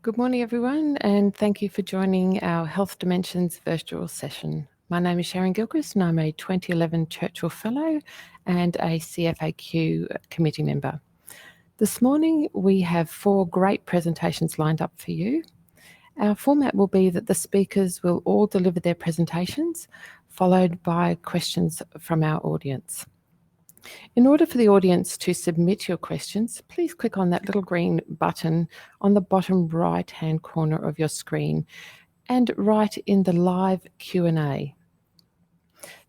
Good morning, everyone, and thank you for joining our Health Dimensions virtual session. My name is Sharon Gilchrist, and I'm a 2011 Churchill Fellow and a CFAQ committee member. This morning, we have 4 great presentations lined up for you. Our format will be that the speakers will all deliver their presentations, followed by questions from our audience. In order for the audience to submit your questions, please click on that little green button on the bottom right-hand corner of your screen and write in the live Q&A.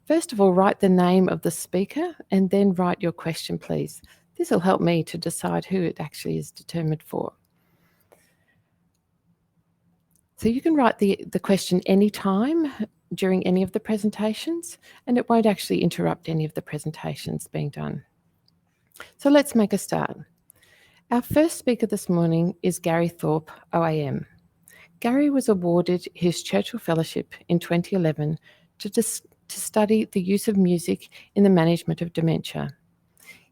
First of all, write the name of the speaker and then write your question, please. This will help me to decide who it actually is determined for. So you can write the question anytime during any of the presentations, and it won't actually interrupt any of the presentations being done. So let's make a start. Our first speaker this morning is Gary Thorpe Oam. Gary was awarded his Churchill Fellowship in 2011 to study the use of music in the management of dementia.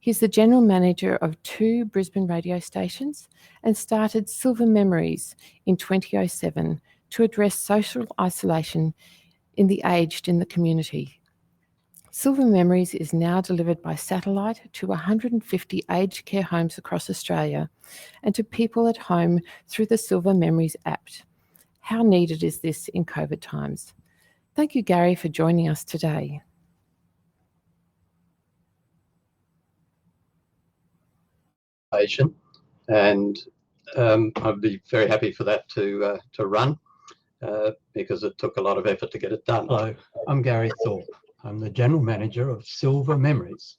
He's the general manager of 2 Brisbane radio stations and started Silver Memories in 2007 to address social isolation in the aged in the community. Silver Memories is now delivered by satellite to 150 aged care homes across Australia and to people at home through the Silver Memories app. How needed is this in COVID times? Thank you, Gary, for joining us today. And I'd be very happy for that to run because it took a lot of effort to get it done. Hello, I'm Gary Thorpe. I'm the General Manager of Silver Memories.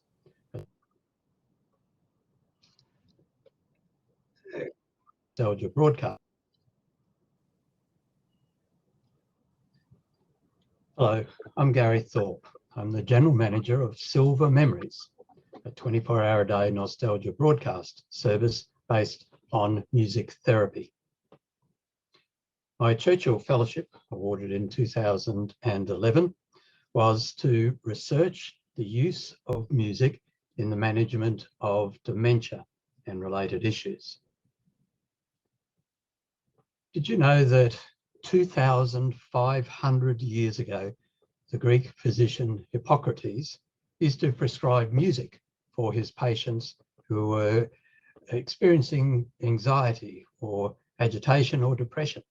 Nostalgia broadcast. Hello, I'm Gary Thorpe. I'm the General Manager of Silver Memories, a 24-hour-a-day nostalgia broadcast service based on music therapy. My Churchill Fellowship, awarded in 2011, was to research the use of music in the management of dementia and related issues. Did you know that 2,500 years ago, the Greek physician Hippocrates used to prescribe music for his patients who were experiencing anxiety or agitation or depression?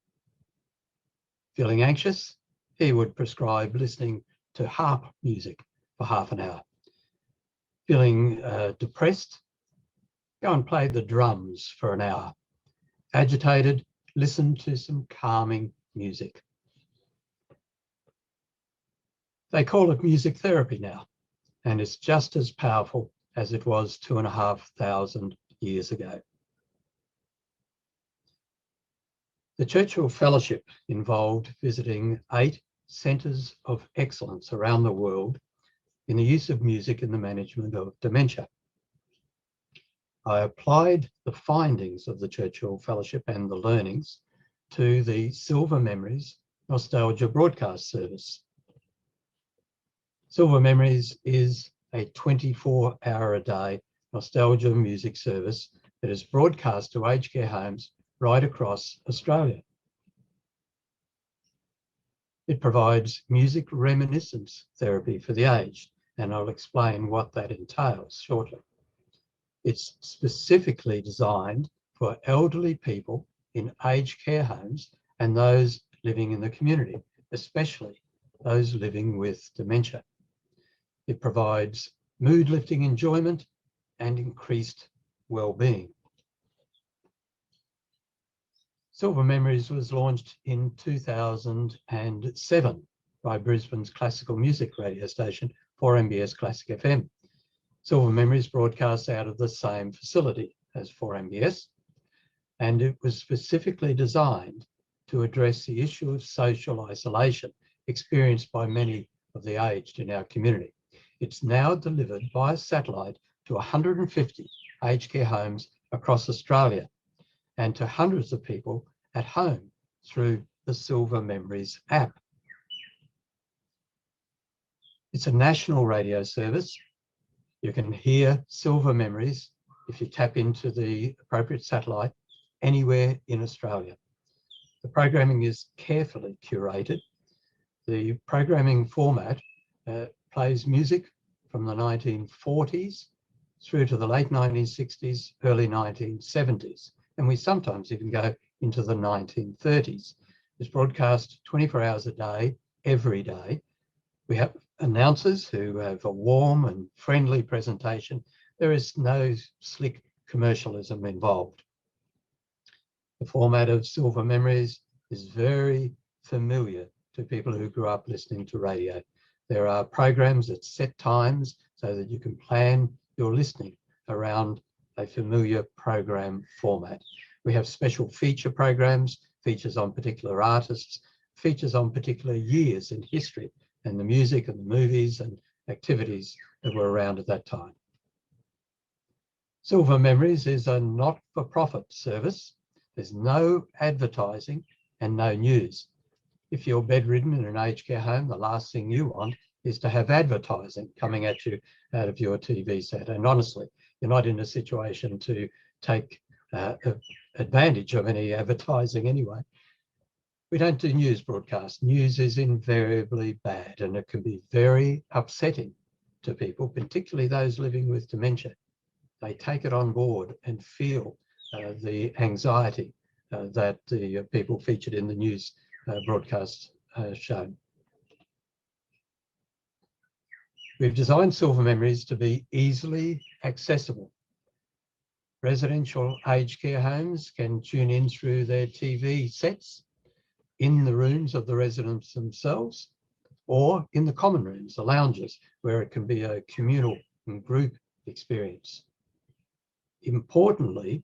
Feeling anxious, he would prescribe listening to harp music for half an hour. Feeling depressed, go and play the drums for an hour. Agitated, listen to some calming music. They call it music therapy now, and it's just as powerful as it was 2,500 years ago. The Churchill Fellowship involved visiting 8 centres of excellence around the world in the use of music in the management of dementia. I applied the findings of the Churchill Fellowship and the learnings to the Silver Memories Nostalgia Broadcast Service. Silver Memories is a 24-hour-a-day nostalgia music service that is broadcast to aged care homes right across Australia. It provides music reminiscence therapy for the aged, and I'll explain what that entails shortly. It's specifically designed for elderly people in aged care homes and those living in the community, especially those living with dementia. It provides mood-lifting enjoyment and increased well-being. Silver Memories was launched in 2007 by Brisbane's classical music radio station, 4MBS Classic FM. Silver Memories broadcasts out of the same facility as 4MBS, and it was specifically designed to address the issue of social isolation experienced by many of the aged in our community. It's now delivered via satellite to 150 aged care homes across Australia and to hundreds of people at home through the Silver Memories app. It's a national radio service. You can hear Silver Memories if you tap into the appropriate satellite anywhere in Australia. The programming is carefully curated. The programming format plays music from the 1940s through to the late 1960s, early 1970s, and we sometimes even go into the 1930s. It's broadcast 24 hours a day, every day. We have announcers who have a warm and friendly presentation. There is no slick commercialism involved. The format of Silver Memories is very familiar to people who grew up listening to radio. There are programs at set times so that you can plan your listening around a familiar program format. We have special feature programs, features on particular artists, features on particular years in history, and the music and the movies and activities that were around at that time. Silver Memories is a not-for-profit service. There's no advertising and no news. If you're bedridden in an aged care home, the last thing you want is to have advertising coming at you out of your TV set. And honestly, you're not in a situation to take advantage of any advertising anyway. We don't do news broadcasts. News is invariably bad, and it can be very upsetting to people, particularly those living with dementia. They take it on board and feel the anxiety that the people featured in the news broadcast shown. We've designed Silver Memories to be easily accessible. Residential aged care homes can tune in through their TV sets in the rooms of the residents themselves, or in the common rooms, the lounges, where it can be a communal and group experience. Importantly,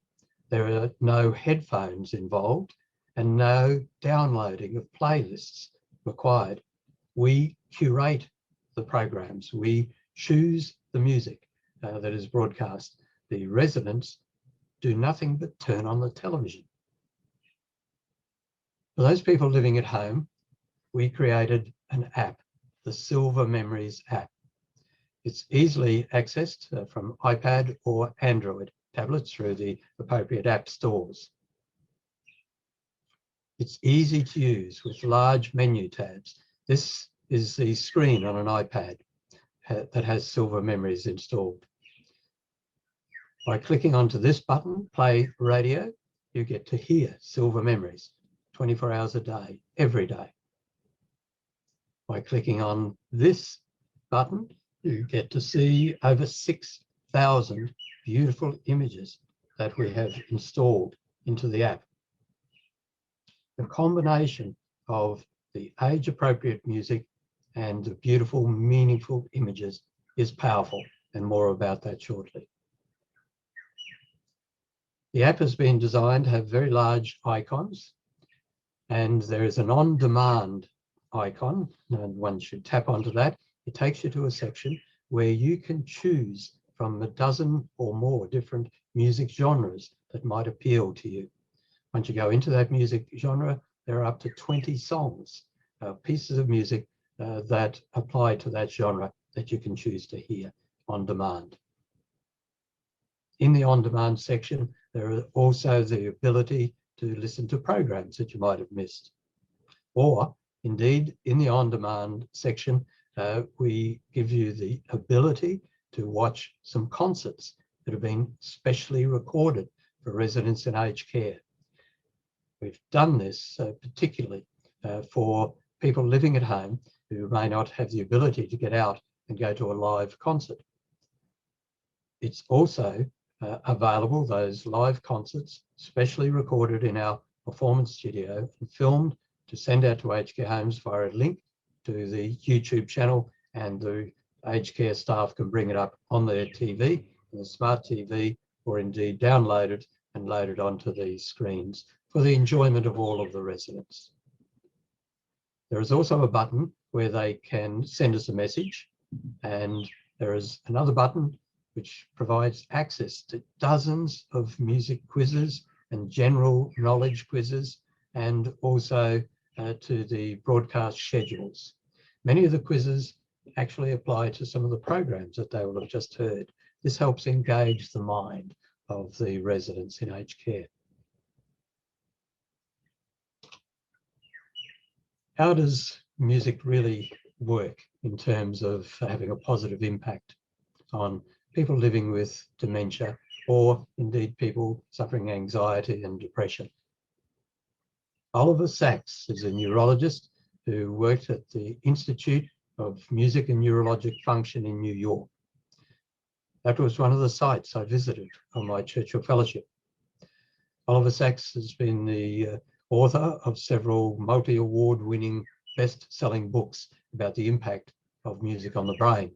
there are no headphones involved and no downloading of playlists required. We curate the programs. We choose the music that is broadcast. The residents do nothing but turn on the television. For those people living at home, we created an app, the Silver Memories app. It's easily accessed from iPad or Android tablets through the appropriate app stores. It's easy to use with large menu tabs. This is the screen on an iPad that has Silver Memories installed. By clicking onto this button, Play Radio, you get to hear Silver Memories 24 hours a day, every day. By clicking on this button, you get to see over 6,000 beautiful images that we have installed into the app. The combination of the age-appropriate music and the beautiful, meaningful images is powerful, and more about that shortly. The app has been designed to have very large icons, and there is an on-demand icon, and one should tap onto that. It takes you to a section where you can choose from a dozen or more different music genres that might appeal to you. Once you go into that music genre, there are up to 20 songs, pieces of music that apply to that genre that you can choose to hear on demand. In the on-demand section, there are also the ability to listen to programs that you might have missed. Or indeed, in the on-demand section, we give you the ability to watch some concerts that have been specially recorded for residents in aged care. We've done this particularly for people living at home who may not have the ability to get out and go to a live concert. It's also available, those live concerts, specially recorded in our performance studio and filmed to send out to aged care homes via a link to the YouTube channel, and the aged care staff can bring it up on their TV, the smart TV, or indeed download it and load it onto these screens for the enjoyment of all of the residents. There is also a button where they can send us a message, and there is another button which provides access to dozens of music quizzes and general knowledge quizzes, and also to the broadcast schedules. Many of the quizzes actually apply to some of the programs that they will have just heard. This helps engage the mind of the residents in aged care. How does music really work in terms of having a positive impact on people living with dementia, or indeed people suffering anxiety and depression? Oliver Sacks is a neurologist who worked at the Institute of Music and Neurologic Function in New York. That was one of the sites I visited on my Churchill Fellowship. Oliver Sacks has been the author of several multi-award winning best-selling books about the impact of music on the brain.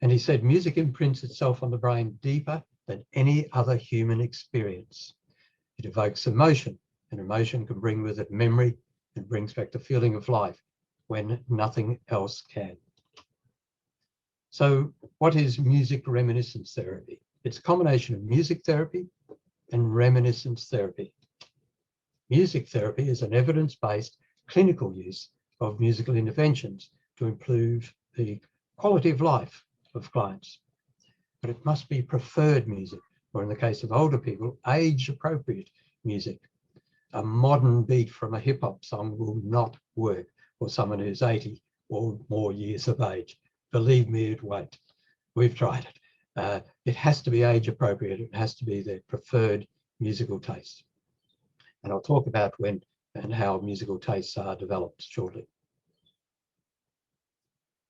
And he said music imprints itself on the brain deeper than any other human experience. It evokes emotion, and emotion can bring with it memory and brings back the feeling of life when nothing else can. So what is music reminiscence therapy? It's a combination of music therapy and reminiscence therapy. Music therapy is an evidence-based clinical use of musical interventions to improve the quality of life of clients. But it must be preferred music, or in the case of older people, age-appropriate music. A modern beat from a hip-hop song will not work for someone who's 80 or more years of age. Believe me, it won't. We've tried it. It has to be age-appropriate. It has to be their preferred musical taste. And I'll talk about when and how musical tastes are developed shortly.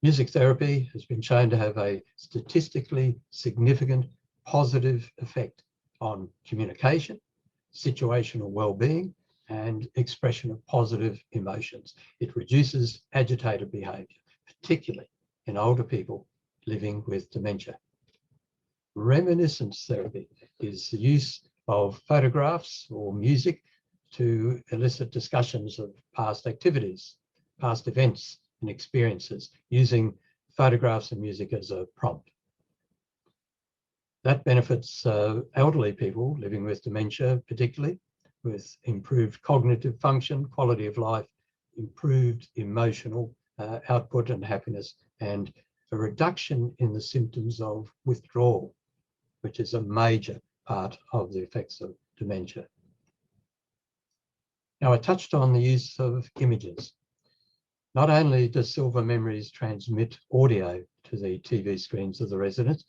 Music therapy has been shown to have a statistically significant positive effect on communication, situational well-being, and expression of positive emotions. It reduces agitated behaviour, particularly in older people living with dementia. Reminiscence therapy is the use of photographs or music to elicit discussions of past activities, past events and experiences, using photographs and music as a prompt. That benefits elderly people living with dementia, particularly with improved cognitive function, quality of life, improved emotional output and happiness, and a reduction in the symptoms of withdrawal, which is a major part of the effects of dementia. Now, I touched on the use of images. Not only does Silver Memories transmit audio to the TV screens of the residents,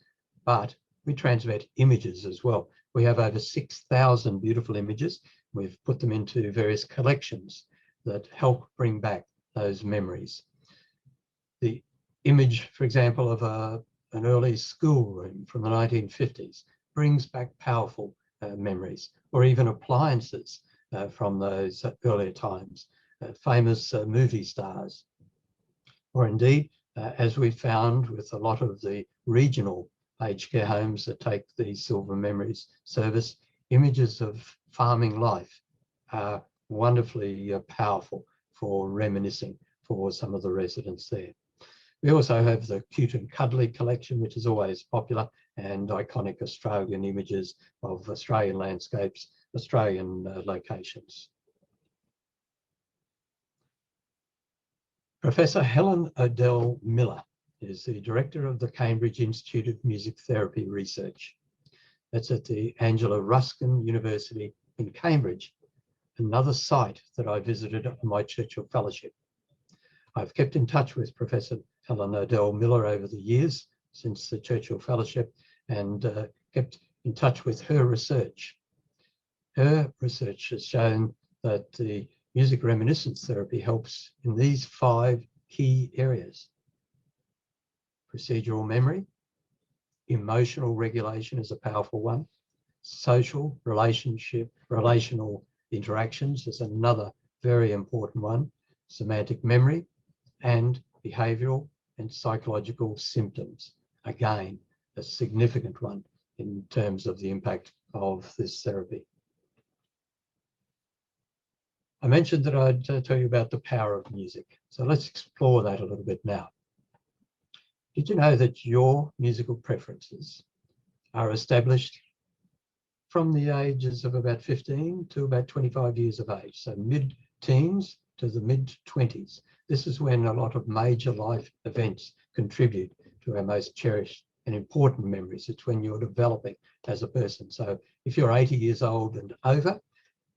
but we transmit images as well. We have over 6,000 beautiful images. We've put them into various collections that help bring back those memories. The image, for example, of an early schoolroom from the 1950s brings back powerful memories, or even appliances from those earlier times, famous movie stars, or indeed, as we found with a lot of the regional aged care homes that take the Silver Memories service, images of farming life are wonderfully powerful for reminiscing for some of the residents there. We also have the Cute and Cuddly collection, which is always popular, and iconic Australian images of Australian landscapes, Australian locations. Professor Helen Odell Miller is the director of the Cambridge Institute of Music Therapy Research. That's at the Angela Ruskin University in Cambridge, another site that I visited on my Churchill Fellowship. I've kept in touch with Professor Helen Odell Miller over the years since the Churchill Fellowship, and kept in touch with her research. Her research has shown that the music reminiscence therapy helps in these 5 key areas: procedural memory, emotional regulation is a powerful one, social relational interactions is another very important one, semantic memory, and behavioural and psychological symptoms. Again, a significant one in terms of the impact of this therapy. I mentioned that I'd tell you about the power of music. So let's explore that a little bit now. Did you know that your musical preferences are established from the ages of about 15 to about 25 years of age? So mid-teens to the mid-20s. This is when a lot of major life events contribute to our most cherished and important memories. It's when you're developing as a person. So if you're 80 years old and over,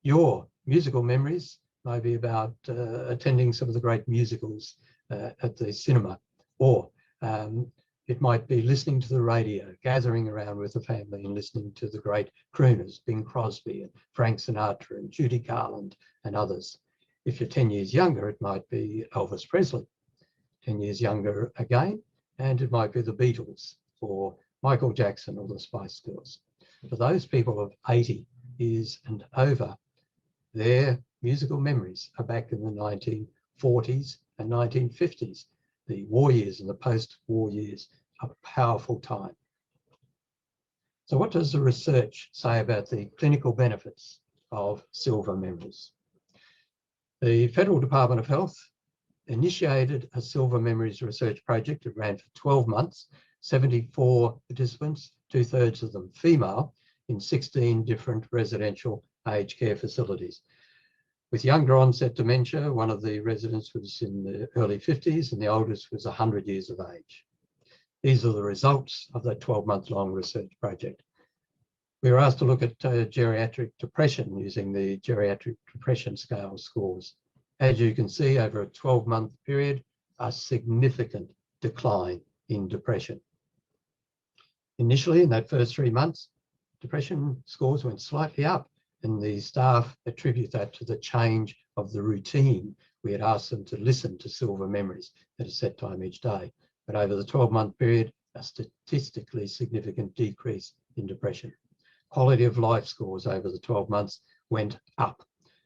your musical memories maybe about attending some of the great musicals at the cinema, or it might be listening to the radio, gathering around with the family and listening to the great crooners, Bing Crosby and Frank Sinatra and Judy Garland and others. If you're 10 years younger, it might be Elvis Presley. 10 years younger again, and it might be the Beatles or Michael Jackson or the Spice Girls. For those people of 80 years and over, their musical memories are back in the 1940s and 1950s. The war years and the post-war years, a powerful time. So what does the research say about the clinical benefits of silver memories? The Federal Department of Health initiated a silver memories research project. It ran for 12 months, 74 participants, 2/3 of them female, in 16 different residential aged care facilities. With younger onset dementia, one of the residents was in the early 50s and the oldest was 100 years of age. These are the results of that 12-month-long research project. We were asked to look at geriatric depression using the Geriatric Depression scale scores. As you can see, over a 12-month period, a significant decline in depression. Initially, in that first 3 months, depression scores went slightly up, and the staff attribute that to the change of the routine. We had asked them to listen to silver memories at a set time each day. But over the 12-month period, a statistically significant decrease in depression. Quality of life scores over the 12 months went up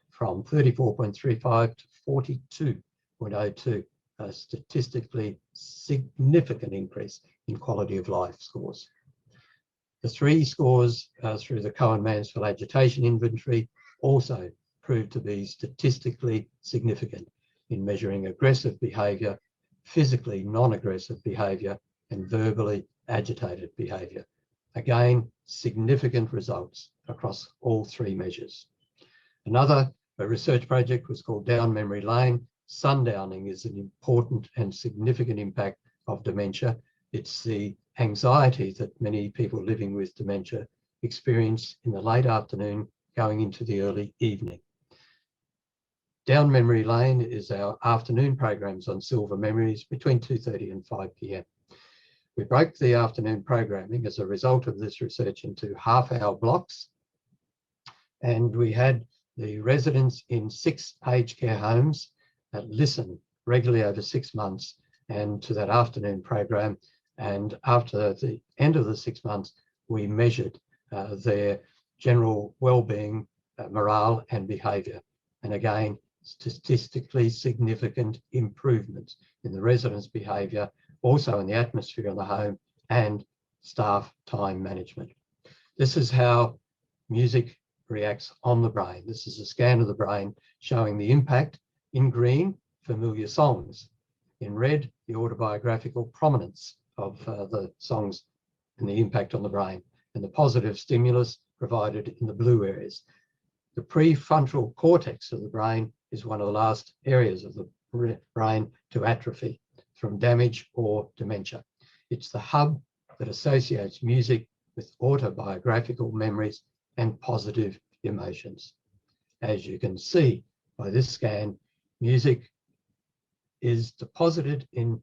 from 34.35 to 42.02, a statistically significant increase in quality of life scores. The 3 scores through the Cohen-Mansfield Agitation Inventory also proved to be statistically significant in measuring aggressive behaviour, physically non-aggressive behaviour, and verbally agitated behaviour. Again, significant results across all 3 measures. Another research project was called Down Memory Lane. Sundowning is an important and significant impact of dementia. It's the anxiety that many people living with dementia experience in the late afternoon going into the early evening. Down Memory Lane is our afternoon programs on silver memories between 2:30 and 5 p.m. We broke the afternoon programming as a result of this research into half-hour blocks, and we had the residents in 6 aged care homes listen regularly over 6 months and to that afternoon program. And after the end of the 6 months, we measured their general well-being, morale and behaviour. And again, statistically significant improvements in the residents' behaviour, also in the atmosphere of the home and staff time management. This is how music reacts on the brain. This is a scan of the brain showing the impact. In green, familiar songs. In red, the autobiographical prominence of the songs and the impact on the brain, and the positive stimulus provided in the blue areas. The prefrontal cortex of the brain is one of the last areas of the brain to atrophy from damage or dementia. It's the hub that associates music with autobiographical memories and positive emotions. As you can see by this scan, music is deposited in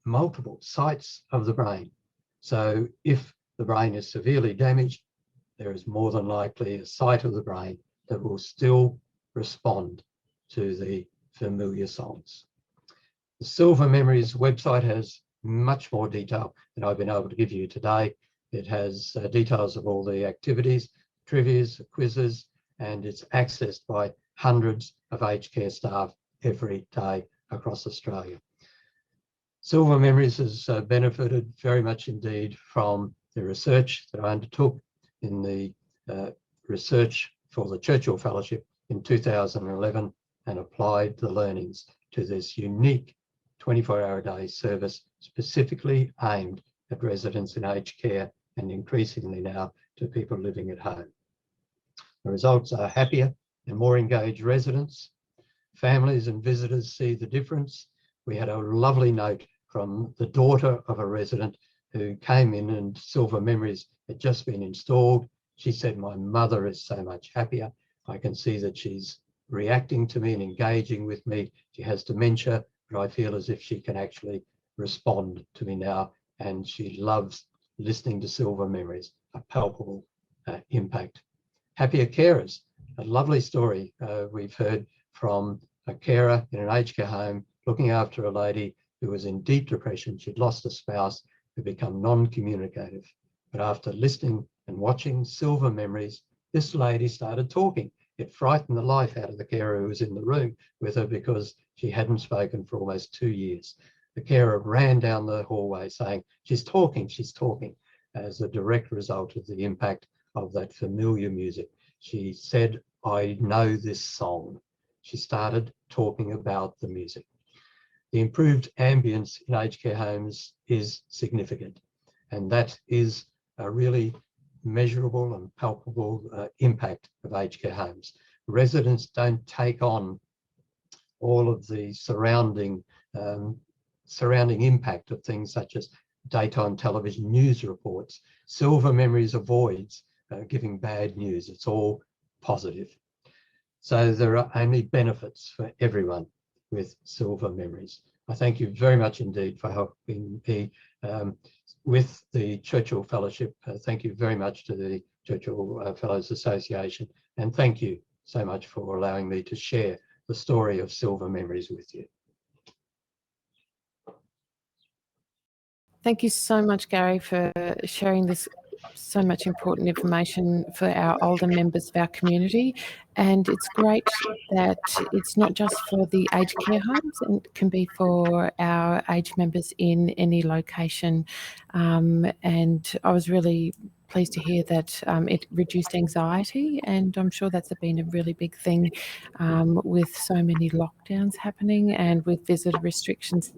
multiple sites of the brain. So if the brain is severely damaged, there is more than likely a site of the brain that will still respond to the familiar songs. The Silver Memories website has much more detail than I've been able to give you today. It has details of all the activities, trivias, quizzes, and it's accessed by hundreds of aged care staff every day across Australia. Silver Memories has benefited very much indeed from the research that I undertook in the research for the Churchill Fellowship in 2011 and applied the learnings to this unique 24-hour-a-day service specifically aimed at residents in aged care and increasingly now to people living at home. The results are happier and more engaged residents. Families and visitors see the difference. We had a lovely note from the daughter of a resident who came in and Silver Memories had just been installed. She said, "My mother is so much happier. I can see that she's reacting to me and engaging with me. She has dementia, but I feel as if she can actually respond to me now, and she loves listening to Silver Memories, a palpable impact. Happier carers, a lovely story we've heard from a carer in an aged care home looking after a lady who was in deep depression. She'd lost a spouse, who become non-communicative. But after listening and watching Silver Memories, this lady started talking. It frightened the life out of the carer who was in the room with her because she hadn't spoken for almost 2 years. The carer ran down the hallway saying, she's talking, as a direct result of the impact of that familiar music. She said, I know this song. She started talking about the music. The improved ambience in aged care homes is significant, and that is a really measurable and palpable impact of aged care homes. Residents don't take on all of the surrounding impact of things such as daytime television news reports. Silver Memories avoids giving bad news. It's all positive. So there are only benefits for everyone with Silver Memories. I thank you very much indeed for helping me with the Churchill Fellowship. Thank you very much to the Churchill Fellows Association, and thank you so much for allowing me to share the story of Silver Memories with you. Thank you so much, Gary, for sharing this so much important information for our older members of our community. And it's great that it's not just for the aged care homes, and it can be for our aged members in any location. And I was really pleased to hear that it reduced anxiety, and I'm sure that's been a really big thing with so many lockdowns happening and with visitor restrictions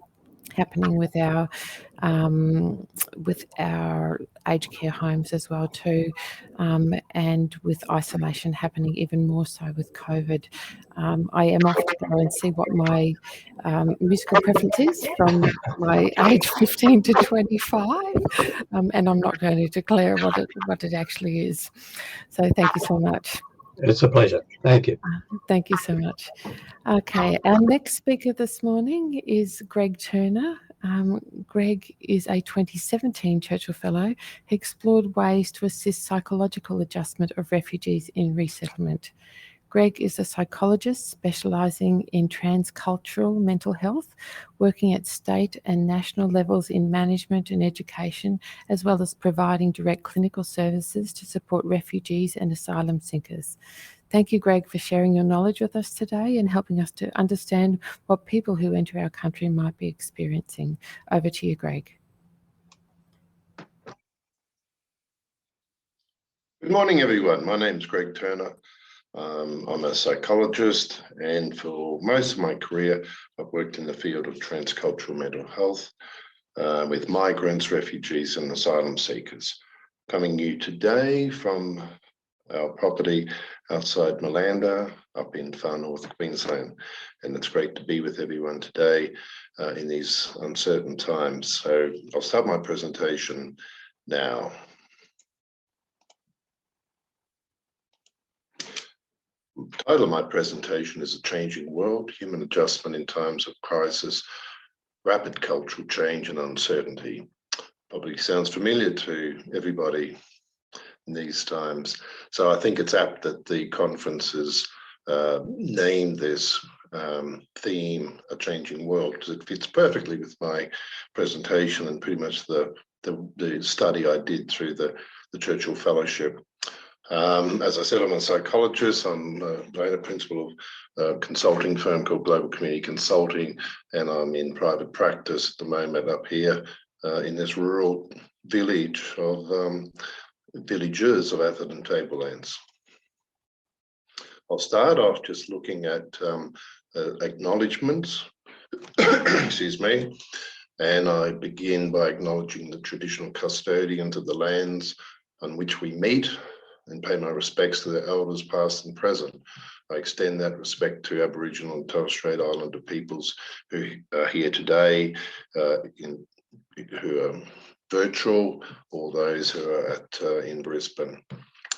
happening with our aged care homes as well too, and with isolation happening even more so with COVID. I am off to go and see what my musical preference is from my age 15 to 25, and I'm not going to declare what it actually is. So thank you so much. It's a pleasure. Thank you. Thank you so much. Okay, our next speaker this morning is Greg Turner. Greg is a 2017 Churchill Fellow. He explored ways to assist psychological adjustment of refugees in resettlement. Greg is a psychologist specialising in transcultural mental health, working at state and national levels in management and education, as well as providing direct clinical services to support refugees and asylum seekers. Thank you, Greg, for sharing your knowledge with us today and helping us to understand what people who enter our country might be experiencing. Over to you, Greg. Good morning, everyone. My name is Greg Turner. I'm a psychologist, and for most of my career, I've worked in the field of transcultural mental health with migrants, refugees, and asylum seekers. Coming to you today from our property outside Malanda, up in far north Queensland, and it's great to be with everyone today in these uncertain times. So I'll start my presentation now. The title of my presentation is A Changing World, Human Adjustment in Times of Crisis, Rapid Cultural Change and Uncertainty. Probably sounds familiar to everybody in these times. So I think it's apt that the conference has named this theme, A Changing World, because it fits perfectly with my presentation and pretty much the study I did through the Churchill Fellowship. As I said, I'm a psychologist. I'm a principal of a consulting firm called Global Community Consulting, and I'm in private practice at the moment up here in this rural village of villagers of Atherton Tablelands. I'll start off just looking at acknowledgements, excuse me, and I begin by acknowledging the traditional custodians of the lands on which we meet and pay my respects to the elders past and present. I extend that respect to Aboriginal and Torres Strait Islander peoples who are here today, who are virtual, or those who are in Brisbane.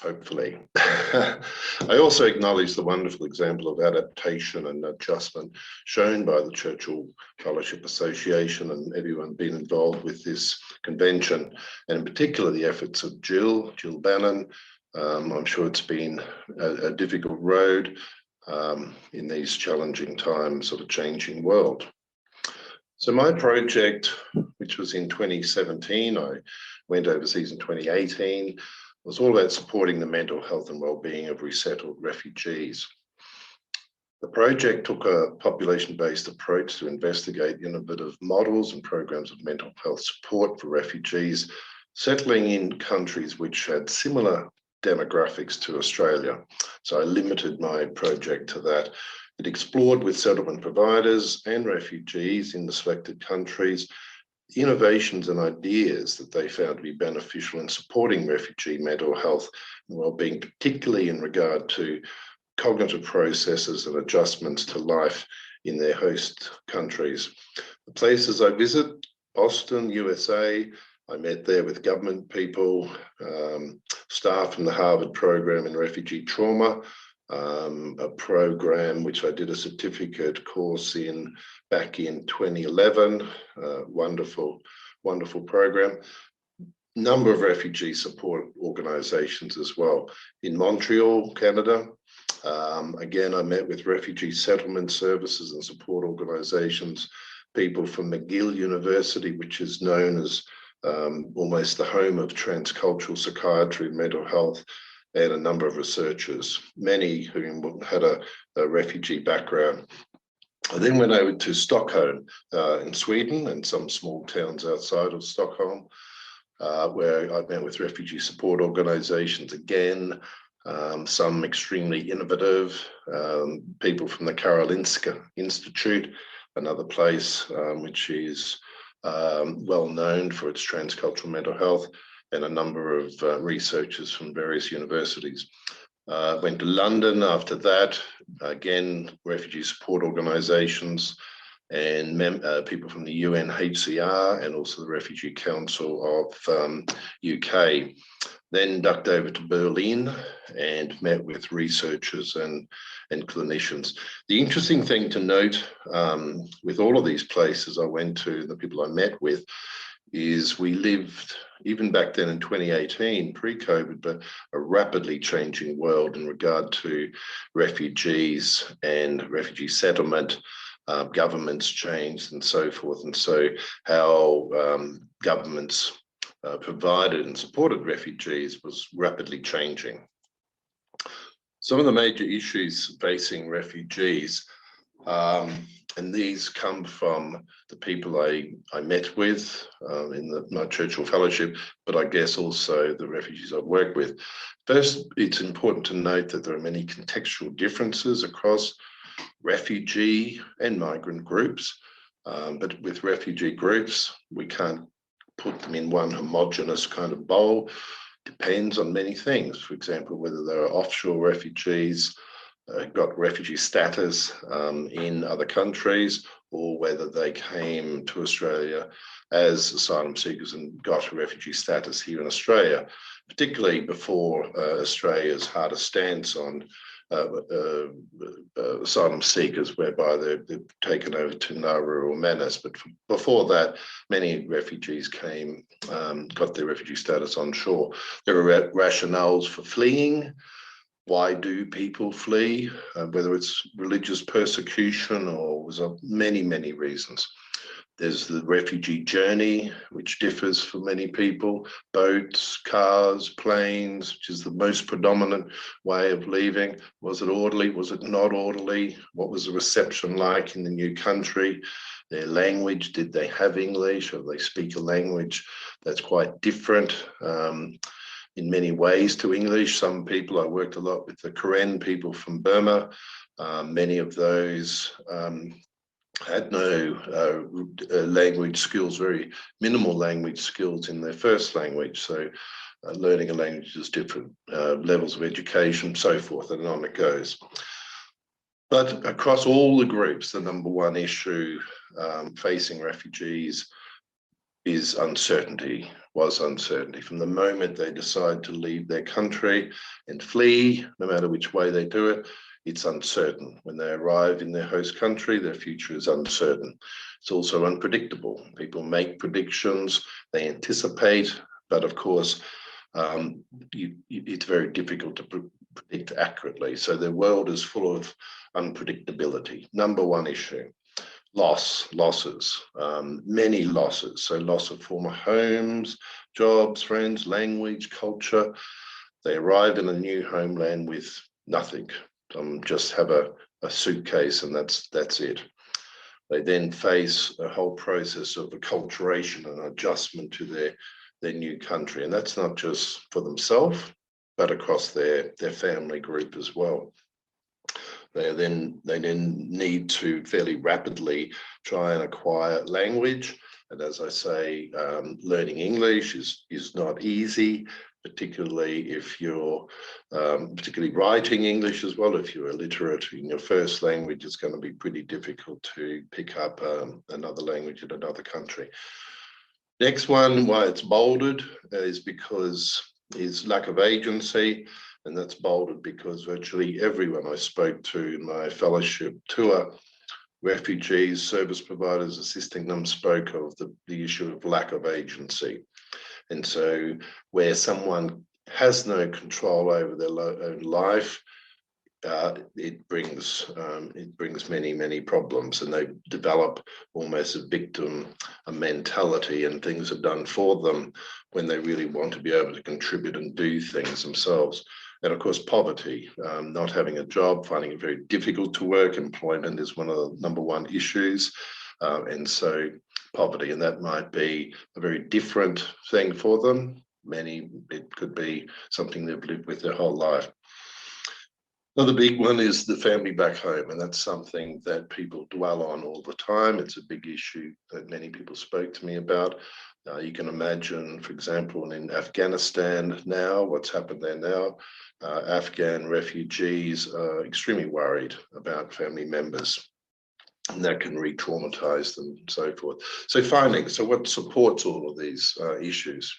hopefully. I also acknowledge the wonderful example of adaptation and adjustment shown by the Churchill Fellowship Association and everyone being involved with this convention, and in particular the efforts of Jill Bannon. I'm sure it's been a difficult road in these challenging times of a changing world. So my project, which was in 2017, I went overseas in 2018, was all about supporting the mental health and well-being of resettled refugees. The project took a population-based approach to investigate innovative models and programs of mental health support for refugees settling in countries which had similar demographics to Australia. So I limited my project to that. It explored with settlement providers and refugees in the selected countries innovations and ideas that they found to be beneficial in supporting refugee mental health and well-being, particularly in regard to cognitive processes and adjustments to life in their host countries. The places I visit, Boston, USA, I met there with government people, staff from the Harvard program in refugee trauma, a program which I did a certificate course in back in 2011, wonderful program. Number of refugee support organizations as well. In Montreal, Canada, again, I met with refugee settlement services and support organizations, people from McGill University, which is known as almost the home of transcultural psychiatry and mental health, and a number of researchers, many who had a refugee background. I then went over to Stockholm in Sweden and some small towns outside of Stockholm, where I met with refugee support organizations again, some extremely innovative, people from the Karolinska Institute, another place which is well known for its transcultural mental health, and a number of researchers from various universities. Went to London after that, again, refugee support organizations and people from the UNHCR and also the Refugee Council of UK. Then ducked over to Berlin and met with researchers and clinicians. The interesting thing to note with all of these places I went to, the people I met with, is we lived, even back then in 2018, pre-COVID, but a rapidly changing world in regard to refugees and refugee settlement. Governments changed and so forth. And so how governments provided and supported refugees was rapidly changing. Some of the major issues facing refugees, and these come from the people I met with in my Churchill Fellowship, but I guess also the refugees I've worked with. First, it's important to note that there are many contextual differences across refugee and migrant groups, but with refugee groups, we can't put them in one homogenous kind of bowl. Depends on many things. For example, whether there are offshore refugees, got refugee status in other countries, or whether they came to Australia as asylum seekers and got refugee status here in Australia, particularly before Australia's harder stance on asylum seekers, whereby they're taken over to Nauru or Manus. But before that, many refugees came, got their refugee status on shore. There are rationales for fleeing. Why do people flee? Whether it's religious persecution or was many reasons. There's the refugee journey, which differs for many people. Boats, cars, planes, which is the most predominant way of leaving. Was it orderly? Was it not orderly? What was the reception like in the new country? Their language, did they have English, or they speak a language that's quite different in many ways to English? Some people, I worked a lot with the Karen people from Burma. Many of those had no language skills, very minimal language skills in their first language. So learning a language is different, levels of education, so forth, and on it goes. But across all the groups, the number one issue facing refugees is uncertainty. was uncertainty. From the moment they decide to leave their country and flee, no matter which way they do it, it's uncertain. When they arrive in their host country, their future is uncertain. It's also unpredictable. People make predictions, they anticipate, but of course, it's very difficult to predict accurately. So the world is full of unpredictability. Number one issue. Losses, many losses. So loss of former homes, jobs, friends, language, culture. They arrive in a new homeland with nothing. Just have a suitcase and that's it. They then face a whole process of acculturation and adjustment to their new country. And that's not just for themselves, but across their family group as well. They then need to fairly rapidly try and acquire language. And as I say, learning English is not easy, particularly if you're particularly writing English as well. If you're illiterate in your first language, it's going to be pretty difficult to pick up another language in another country. Next one, why it's bolded, is because is lack of agency. And that's bolded because virtually everyone I spoke to in my fellowship tour, refugees, service providers assisting them, spoke of the issue of lack of agency. And so where someone has no control over their own life, it brings many problems, and they develop almost a victim mentality, and things are done for them when they really want to be able to contribute and do things themselves. And of course, poverty, not having a job, finding it very difficult to work. Employment is one of the number one issues. And so poverty, and that might be a very different thing for them. Many, it could be something they've lived with their whole life. Another big one is the family back home, and that's something that people dwell on all the time. It's a big issue that many people spoke to me about. You can imagine, for example, in Afghanistan now, what's happened there now, Afghan refugees are extremely worried about family members, and that can re-traumatize them and so forth. So findings, so what supports all of these issues?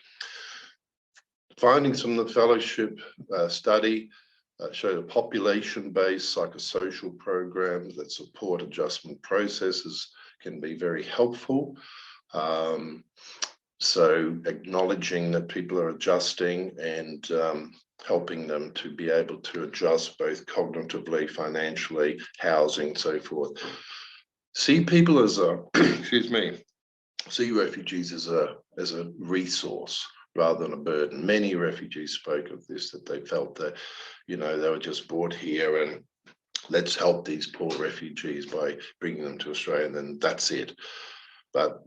Findings from the fellowship study show the population-based psychosocial programs that support adjustment processes can be very helpful. So acknowledging that people are adjusting and helping them to be able to adjust both cognitively, financially, housing, so forth. See people as a, excuse me, see refugees as a resource rather than a burden. Many refugees spoke of this, that they felt that, you know, they were just brought here and let's help these poor refugees by bringing them to Australia, and then that's it. But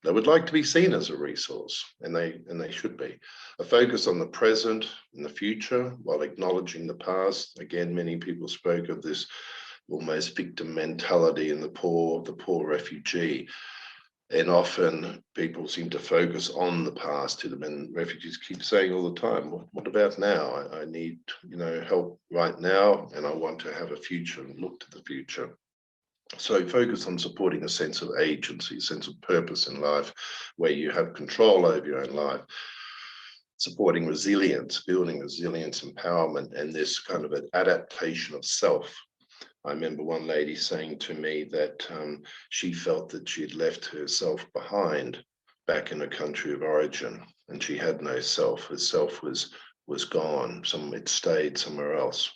they would like to be seen as a resource, and they should be. A focus on the present and the future while acknowledging the past. Again, many people spoke of this almost victim mentality in the poor refugee. And often people seem to focus on the past to them, and refugees keep saying all the time, what about now? I need, you know, help right now, and I want to have a future and look to the future. So focus on supporting a sense of agency, a sense of purpose in life, where you have control over your own life. Supporting resilience, building resilience, empowerment, and this kind of an adaptation of self. I remember one lady saying to me that she felt that she had left herself behind back in her country of origin, and she had no self. Her self was gone. It stayed somewhere else.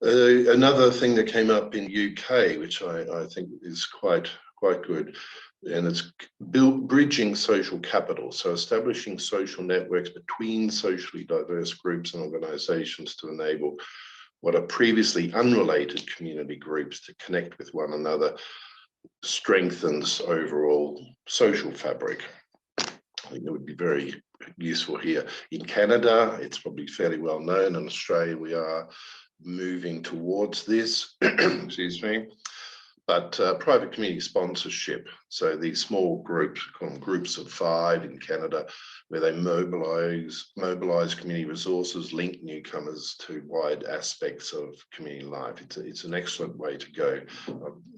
Another thing that came up in UK, which I think is quite good, and it's bridging social capital. So establishing social networks between socially diverse groups and organisations to enable what are previously unrelated community groups to connect with one another strengthens overall social fabric. I think that would be very useful here. In Canada, it's probably fairly well known. In Australia, we are moving towards this, excuse me. but private community sponsorship. So these small groups, called groups of 5 in Canada, where they mobilize community resources, link newcomers to wide aspects of community life. It's an excellent way to go. I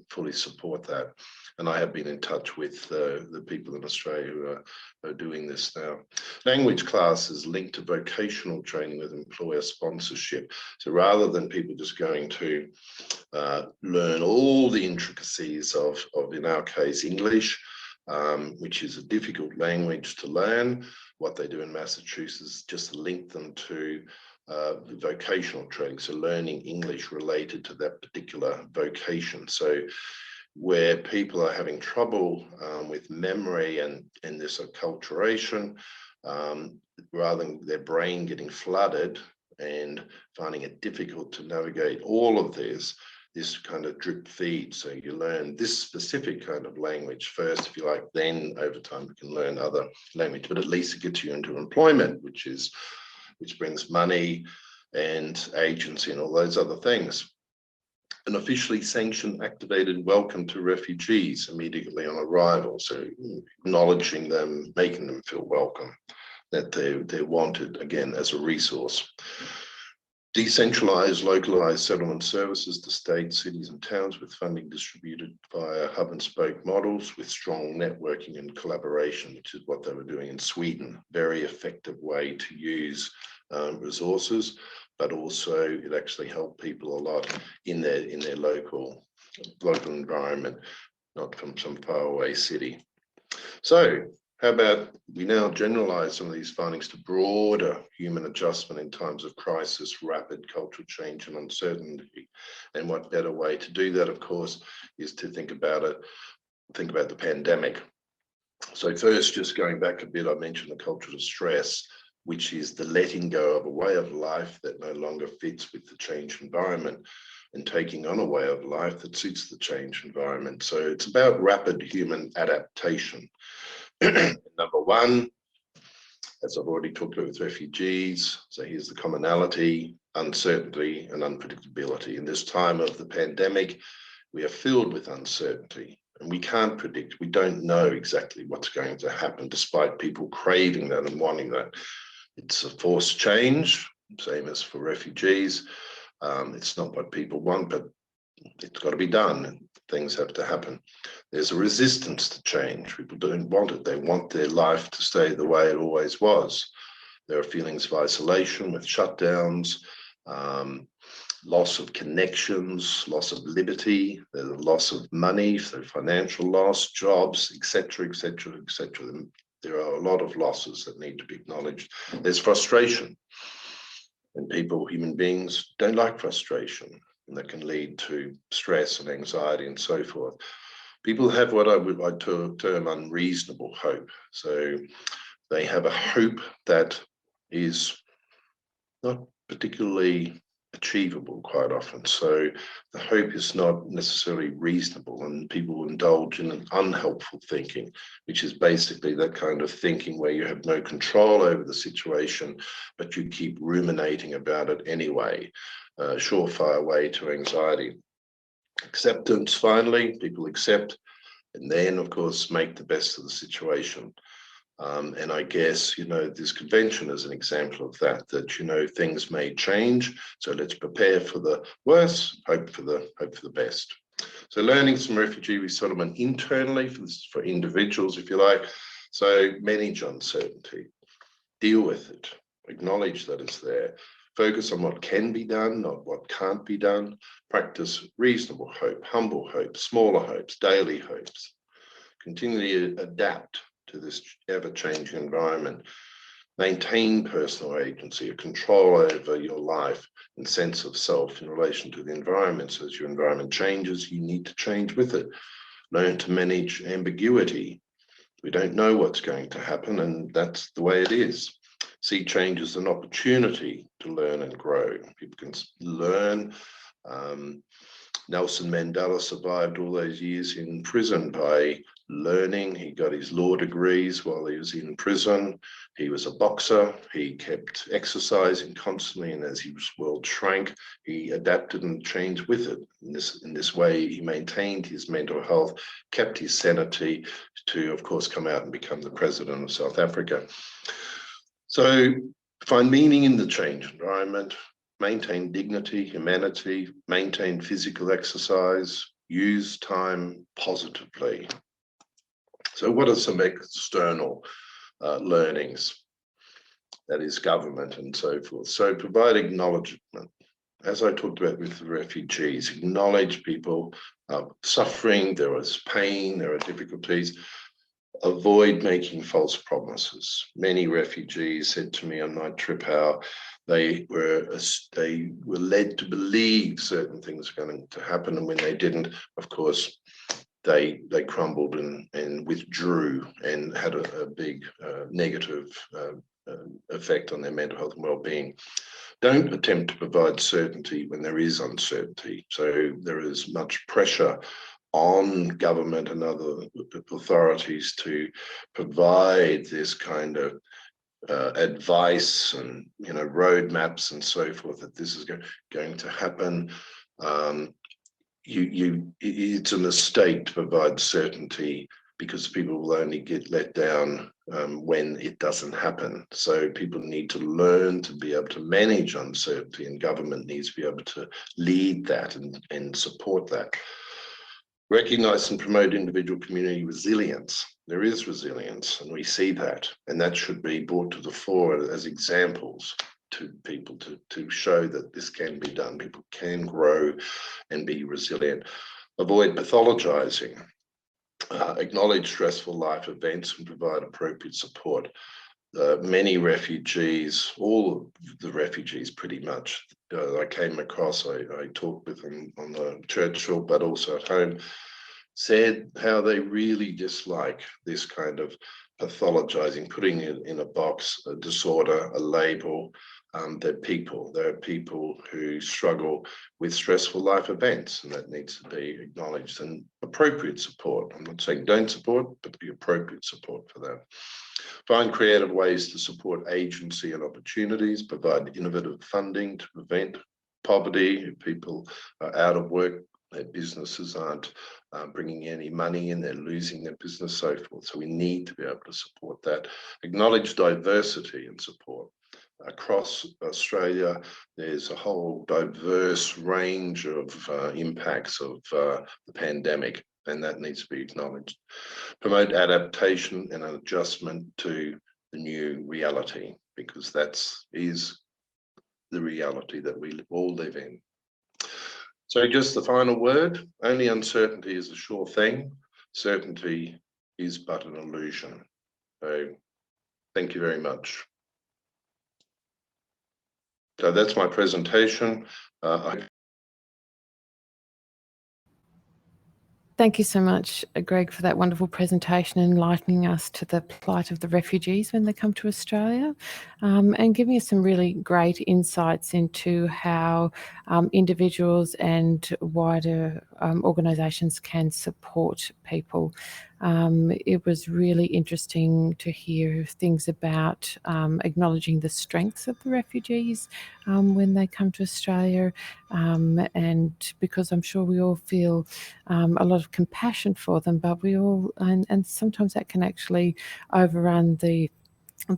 fully support that. And I have been in touch with the people in Australia who are doing this now. Language classes linked to vocational training with employer sponsorship. So rather than people just going to learn all the intricacies of, in our case, English, which is a difficult language to learn, what they do in Massachusetts is just link them to vocational training, so learning English related to that particular vocation. So where people are having trouble with memory and this acculturation, rather than their brain getting flooded and finding it difficult to navigate all of this kind of drip feed. So you learn this specific kind of language first, if you like, then over time you can learn other language, but at least it gets you into employment, which brings money and agency and all those other things. An officially sanctioned activated welcome to refugees immediately on arrival. So acknowledging them, making them feel welcome, that they're wanted again as a resource. Decentralized, localized settlement services to states, cities and towns with funding distributed via hub and spoke models with strong networking and collaboration, which is what they were doing in Sweden. Very effective way to use resources, but also it actually helped people a lot in their local environment, not from some faraway city. So how about we now generalize some of these findings to broader human adjustment in times of crisis, rapid cultural change and uncertainty. And what better way to do that, of course, is to think about the pandemic. So first, just going back a bit, I mentioned the culture of stress, which is the letting go of a way of life that no longer fits with the changed environment and taking on a way of life that suits the changed environment. So it's about rapid human adaptation. Number one, as I've already talked about with refugees, so here's the commonality, uncertainty and unpredictability. In this time of the pandemic, we are filled with uncertainty and we can't predict. We don't know exactly what's going to happen, despite people craving that and wanting that. It's a forced change, same as for refugees. It's not what people want, but it's got to be done. Things have to happen. There's a resistance to change. People don't want it. They want their life to stay the way it always was. There are feelings of isolation with shutdowns, loss of connections, loss of liberty, there's a loss of money, so financial loss, jobs, etc., etc., etc. There are a lot of losses that need to be acknowledged. There's frustration, and people, human beings, don't like frustration, and that can lead to stress and anxiety and so forth. People have what I would like to term unreasonable hope. So they have a hope that is not particularly achievable quite often. So the hope is not necessarily reasonable, and people indulge in an unhelpful thinking, which is basically that kind of thinking where you have no control over the situation, but you keep ruminating about it anyway. Surefire way to anxiety. Acceptance, finally, people accept and then, of course, make the best of the situation. And I guess, this convention is an example of that, things may change. So let's prepare for the worst, hope for the best. So learnings from refugee resettlement internally for individuals, if you like. So manage uncertainty, deal with it, acknowledge that it's there. Focus on what can be done, not what can't be done. Practice reasonable hope, humble hope, smaller hopes, daily hopes. Continually adapt to this ever-changing environment. Maintain personal agency, a control over your life and sense of self in relation to the environment. So as your environment changes, you need to change with it. Learn to manage ambiguity. We don't know what's going to happen, and that's the way it is. See change as an opportunity to learn and grow. People can learn. Nelson Mandela survived all those years in prison by learning. He got his law degrees while he was in prison. He was a boxer. He kept exercising constantly, and as his world shrank, he adapted and changed with it. In this way, he maintained his mental health, kept his sanity to, of course, come out and become the president of South Africa. So find meaning in the changed environment, maintain dignity, humanity, maintain physical exercise, use time positively. So what are some external learnings? That is government and so forth. So provide acknowledgement. As I talked about with the refugees, acknowledge people suffering, there is pain, there are difficulties. Avoid making false promises. Many refugees said to me on my trip how they were led to believe certain things were going to happen, and when they didn't, of course, they crumbled and withdrew and had a big negative effect on their mental health and well-being. Don't attempt to provide certainty when there is uncertainty. So there is much pressure on government and other authorities to provide this kind of advice and roadmaps and so forth, that this is going to happen. It's a mistake to provide certainty, because people will only get let down when it doesn't happen. So people need to learn to be able to manage uncertainty, and government needs to be able to lead that and support that. Recognize and promote individual community resilience. There is resilience, and we see that, and that should be brought to the fore as examples to people to show that this can be done. People can grow and be resilient. Avoid pathologizing. Acknowledge stressful life events and provide appropriate support. Many refugees, all of the refugees pretty much, I came across, I talked with them on the Churchill, but also at home, said how they really dislike this kind of pathologizing, putting it in a box, a disorder, a label. They're people. There are people who struggle with stressful life events, and that needs to be acknowledged, and appropriate support. I'm not saying don't support, but the appropriate support for that. Find creative ways to support agency and opportunities, provide innovative funding to prevent poverty. If people are out of work, their businesses aren't bringing any money in, they're losing their business, so forth. So we need to be able to support that. Acknowledge diversity and support. Across Australia, there's a whole diverse range of impacts of the pandemic, and that needs to be acknowledged. Promote adaptation and adjustment to the new reality, because that is the reality that we all live in. So just the final word, only uncertainty is a sure thing. Certainty is but an illusion. So thank you very much. So that's my presentation. Thank you so much, Greg, for that wonderful presentation, enlightening us to the plight of the refugees when they come to Australia, and giving us some really great insights into how individuals and wider organisations can support people. It was really interesting to hear things about acknowledging the strengths of the refugees when they come to Australia, and because I'm sure we all feel a lot of compassion for them, but we all, and sometimes that can actually overrun the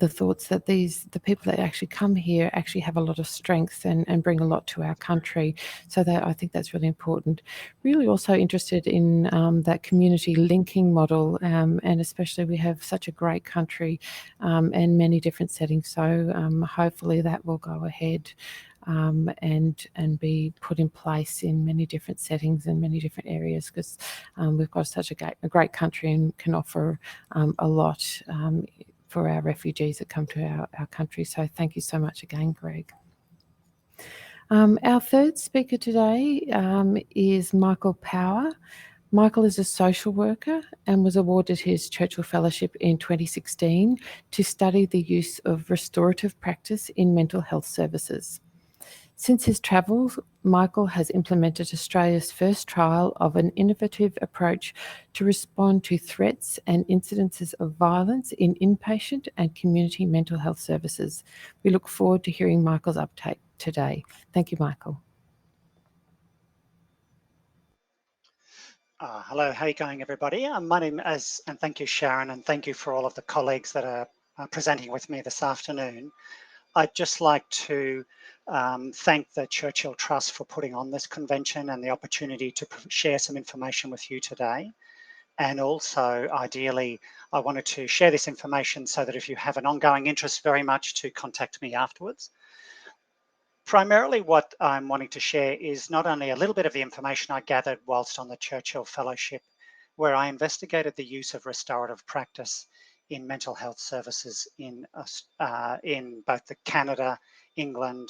thoughts that the people that actually come here actually have a lot of strength and bring a lot to our country. So that I think that's really important. Really also interested in that community linking model, and especially we have such a great country and many different settings. So hopefully that will go ahead and be put in place in many different settings and many different areas, because we've got such a great country and can offer a lot for our refugees that come to our country. So thank you so much again, Greg. Our third speaker today is Michael Power. Michael is a social worker and was awarded his Churchill Fellowship in 2016 to study the use of restorative practice in mental health services. Since his travels, Michael has implemented Australia's first trial of an innovative approach to respond to threats and incidences of violence in inpatient and community mental health services. We look forward to hearing Michael's uptake today. Thank you, Michael. Hello, how are you going, everybody? My name is, and thank you, Sharon, and thank you for all of the colleagues that are presenting with me this afternoon. I'd just like to thank the Churchill Trust for putting on this convention and the opportunity to share some information with you today. And also, ideally, I wanted to share this information so that if you have an ongoing interest, very much to contact me afterwards. Primarily what I'm wanting to share is not only a little bit of the information I gathered whilst on the Churchill Fellowship, where I investigated the use of restorative practice in mental health services in both the Canada, England,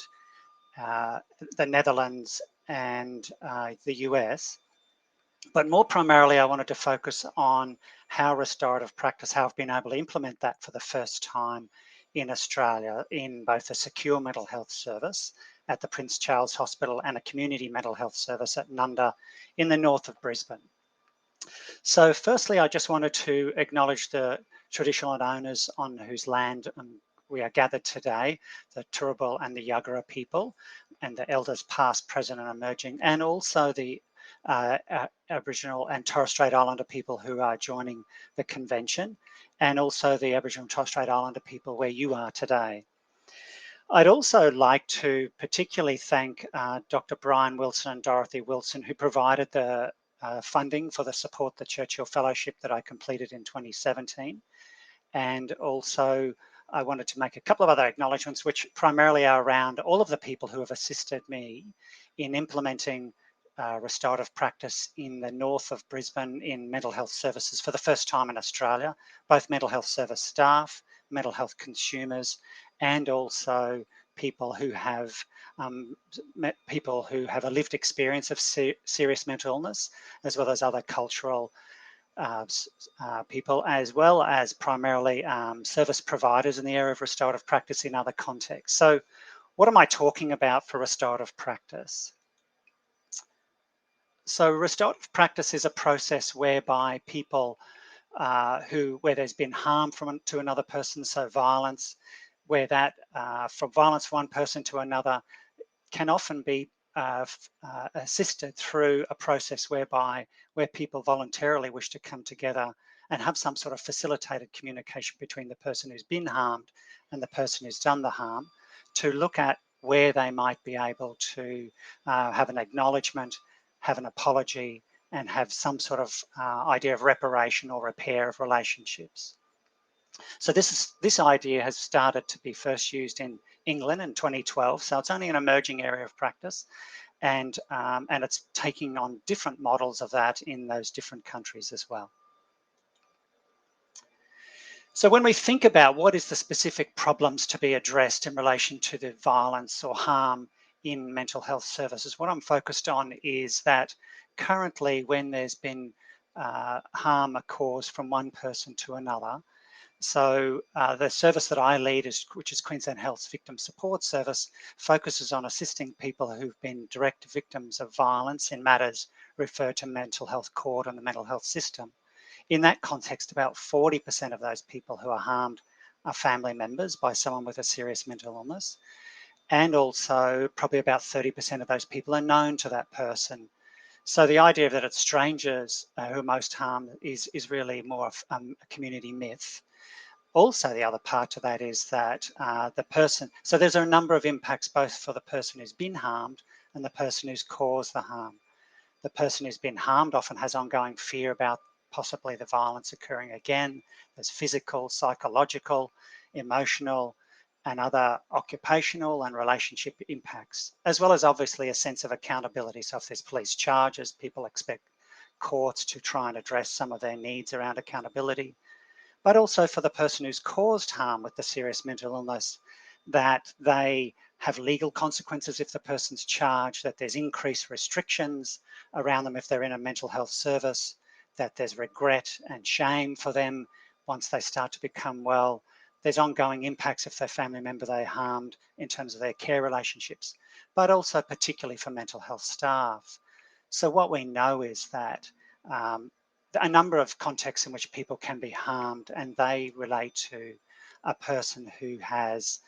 the Netherlands, and the US. But more primarily, I wanted to focus on how restorative practice, how I've been able to implement that for the first time in Australia in both a secure mental health service at the Prince Charles Hospital and a community mental health service at Nunda in the north of Brisbane. So firstly, I just wanted to acknowledge the traditional owners on whose land we are gathered today, the Turrbal and the Yagara people, and the elders past, present and emerging, and also the Aboriginal and Torres Strait Islander people who are joining the convention, and also the Aboriginal and Torres Strait Islander people where you are today. I'd also like to particularly thank Dr. Brian Wilson and Dorothy Wilson, who provided the funding for the Support the Churchill Fellowship that I completed in 2017. And also I wanted to make a couple of other acknowledgements, which primarily are around all of the people who have assisted me in implementing restorative practice in the north of Brisbane in mental health services for the first time in Australia, both mental health service staff, mental health consumers, and also people who have a lived experience of serious mental illness, as well as other cultural people, as well as primarily service providers in the area of restorative practice in other contexts. So what am I talking about for restorative practice? So restorative practice is a process whereby people where there's been harm to another person, so violence, where that from violence from one person to another can often be assisted through a process where people voluntarily wish to come together and have some sort of facilitated communication between the person who's been harmed and the person who's done the harm, to look at where they might be able to have an acknowledgement, have an apology, and have some sort of idea of reparation or repair of relationships. So this idea has started to be first used in England in 2012. So it's only an emerging area of practice, and it's taking on different models of that in those different countries as well. So when we think about what is the specific problems to be addressed in relation to the violence or harm in mental health services, what I'm focused on is that currently when there's been harm caused from one person to another, so the service that I lead, which is Queensland Health's Victim Support Service, focuses on assisting people who've been direct victims of violence in matters referred to mental health court and the mental health system. In that context, about 40% of those people who are harmed are family members by someone with a serious mental illness. And also probably about 30% of those people are known to that person. So the idea that it's strangers who are most harmed is really more of a community myth. Also, the other part to that is that so there's a number of impacts both for the person who's been harmed and the person who's caused the harm. The person who's been harmed often has ongoing fear about possibly the violence occurring again. There's physical, psychological, emotional, and other occupational and relationship impacts, as well as obviously a sense of accountability. So if there's police charges, people expect courts to try and address some of their needs around accountability. But also for the person who's caused harm with the serious mental illness, that they have legal consequences if the person's charged, that there's increased restrictions around them if they're in a mental health service, that there's regret and shame for them once they start to become well, There's ongoing impacts if their family member they harmed in terms of their care relationships, but also particularly for mental health staff. So what we know is that a number of contexts in which people can be harmed, and they relate to a person who has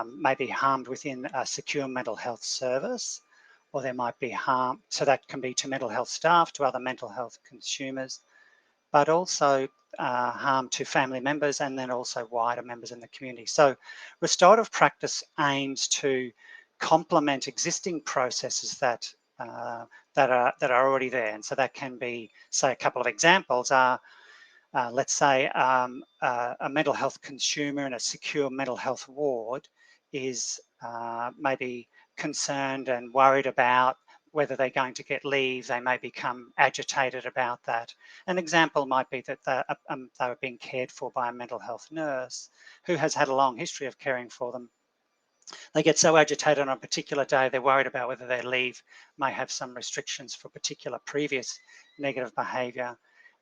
maybe harmed within a secure mental health service, or there might be harm, so that can be to mental health staff, to other mental health consumers, but also harm to family members and then also wider members in the community. So restorative practice aims to complement existing processes that are already there. And so that can be, say, a couple of examples are, let's say a mental health consumer in a secure mental health ward is maybe concerned and worried about whether they're going to get leave. They may become agitated about that. An example might be that they were being cared for by a mental health nurse who has had a long history of caring for them. They get so agitated on a particular day, they're worried about whether their leave may have some restrictions for particular previous negative behaviour.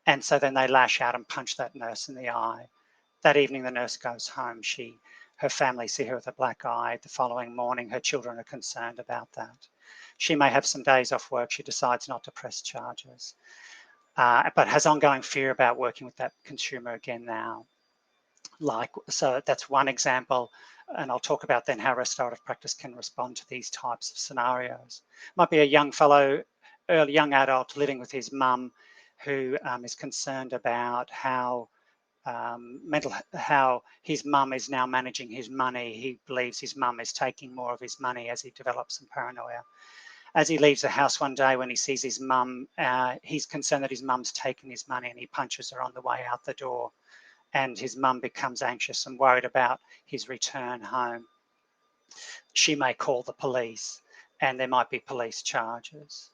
And so then they lash out and punch that nurse in the eye. That evening, the nurse goes home. Her family see her with a black eye. The following morning, her children are concerned about that. She may have some days off work. She decides not to press charges, but has ongoing fear about working with that consumer again now. So that's one example, and I'll talk about then how restorative practice can respond to these types of scenarios. Might be a young fellow, early young adult living with his mum who is concerned about how his mum is now managing his money. He believes his mum is taking more of his money as he develops some paranoia. As he leaves the house one day when he sees his mum, he's concerned that his mum's taken his money, and he punches her on the way out the door. And his mum becomes anxious and worried about his return home. She may call the police, and there might be police charges.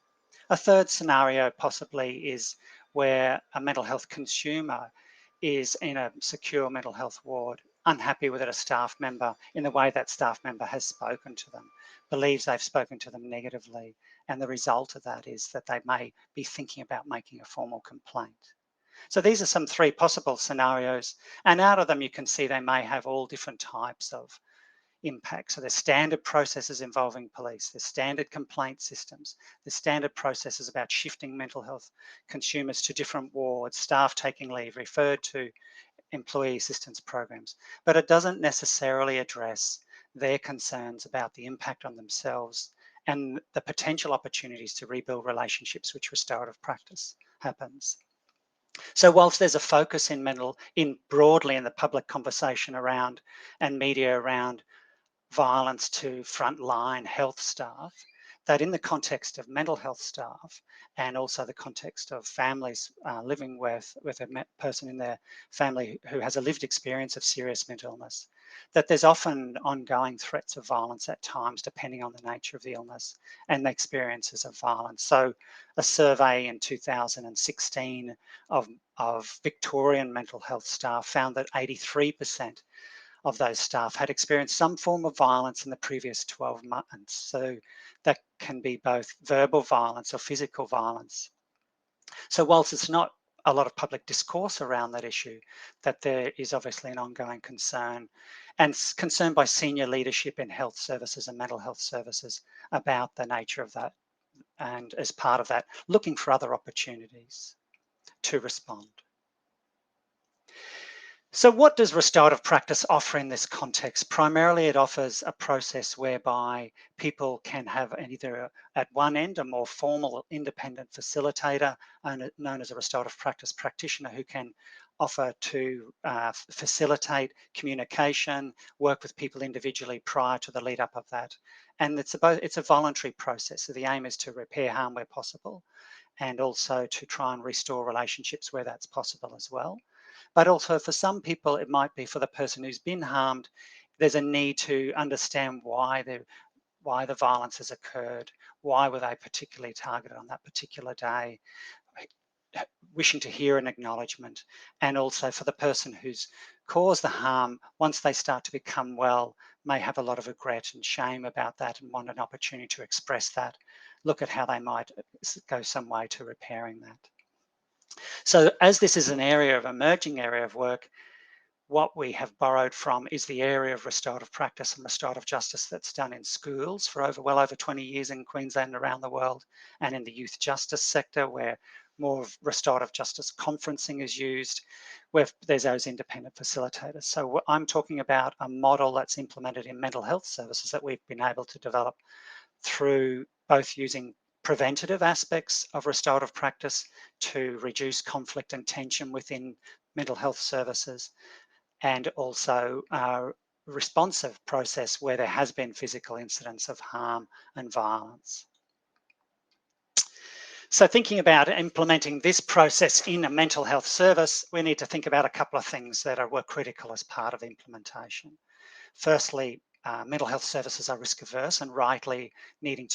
A third scenario possibly is where a mental health consumer is in a secure mental health ward, unhappy with a staff member in the way that staff member has spoken to them, believes they've spoken to them negatively, and the result of that is that they may be thinking about making a formal complaint. So these are some three possible scenarios, and out of them you can see they may have all different types of impact. So there's standard processes involving police, there's standard complaint systems, there's standard processes about shifting mental health consumers to different wards, staff taking leave, referred to employee assistance programs, but it doesn't necessarily address their concerns about the impact on themselves and the potential opportunities to rebuild relationships which restorative practice happens. So whilst there's a focus broadly in the public conversation around and media around violence to frontline health staff, that in the context of mental health staff and also the context of families living with a person in their family who has a lived experience of serious mental illness, that there's often ongoing threats of violence at times depending on the nature of the illness and the experiences of violence. So a survey in 2016 of Victorian mental health staff found that 83% of those staff had experienced some form of violence in the previous 12 months. So that can be both verbal violence or physical violence. So whilst it's not a lot of public discourse around that issue, that there is obviously an ongoing concern and concern by senior leadership in health services and mental health services about the nature of that. And as part of that, looking for other opportunities to respond. So what does restorative practice offer in this context? Primarily, it offers a process whereby people can have either at one end a more formal independent facilitator known as a restorative practice practitioner who can offer to facilitate communication, work with people individually prior to the lead up of that. And it's a voluntary process. So the aim is to repair harm where possible and also to try and restore relationships where that's possible as well. But also for some people, it might be for the person who's been harmed, there's a need to understand why the violence has occurred, why were they particularly targeted on that particular day, wishing to hear an acknowledgement, and also for the person who's caused the harm, once they start to become well, may have a lot of regret and shame about that and want an opportunity to express that, look at how they might go some way to repairing that. So as this is an emerging area of work, what we have borrowed from is the area of restorative practice and restorative justice that's done in schools for well over 20 years in Queensland and around the world, and in the youth justice sector, where more of restorative justice conferencing is used, where there's those independent facilitators. So I'm talking about a model that's implemented in mental health services that we've been able to develop through both using preventative aspects of restorative practice to reduce conflict and tension within mental health services, and also a responsive process where there has been physical incidents of harm and violence. So thinking about implementing this process in a mental health service, we need to think about a couple of things that were critical as part of implementation. Firstly, mental health services are risk averse and rightly need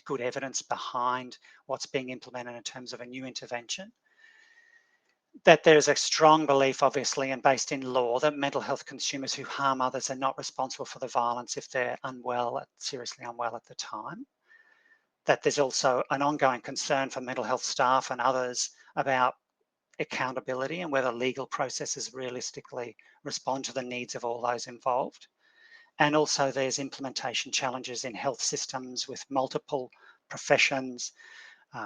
good evidence behind what's being implemented in terms of a new intervention. That there's a strong belief, obviously, and based in law, that mental health consumers who harm others are not responsible for the violence if they're seriously unwell at the time. That there's also an ongoing concern for mental health staff and others about accountability and whether legal processes realistically respond to the needs of all those involved. And also there's implementation challenges in health systems with multiple professions,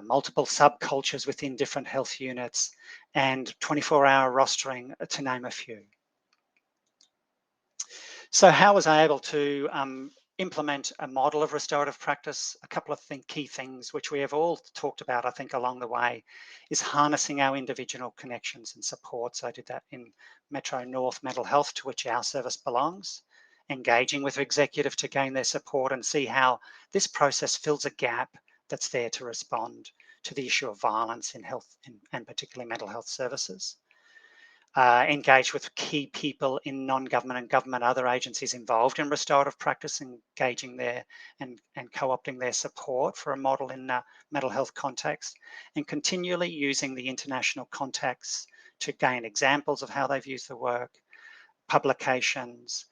multiple subcultures within different health units, and 24-hour rostering, to name a few. So how was I able to implement a model of restorative practice? A couple of key things which we have all talked about, I think, along the way, is harnessing our individual connections and supports. I did that in Metro North Mental Health, to which our service belongs, engaging with executive to gain their support and see how this process fills a gap that's there to respond to the issue of violence in health and particularly mental health services. Engage with key people in non-government and government other agencies involved in restorative practice, engaging there and co-opting their support for a model in a mental health context, and continually using the international contacts to gain examples of how they've used the work, publications,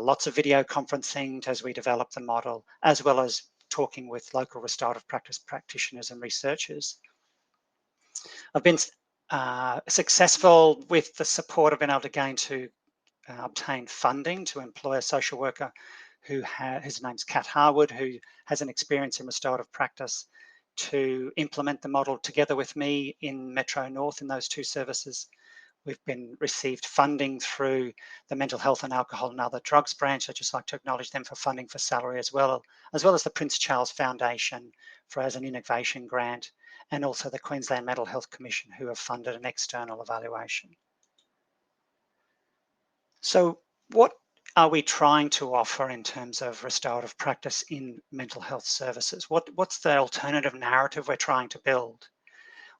lots of video conferencing as we develop the model, as well as talking with local restorative practice practitioners and researchers. I've been successful with the support I've been able to gain to obtain funding to employ a social worker his name's Kat Harwood, who has an experience in restorative practice, to implement the model together with me in Metro North in those two services. We've received funding through the Mental Health and Alcohol and Other Drugs branch. I'd just like to acknowledge them for funding for salary as well as the Prince Charles Foundation as an innovation grant, and also the Queensland Mental Health Commission, who have funded an external evaluation. So what are we trying to offer in terms of restorative practice in mental health services? What's the alternative narrative we're trying to build?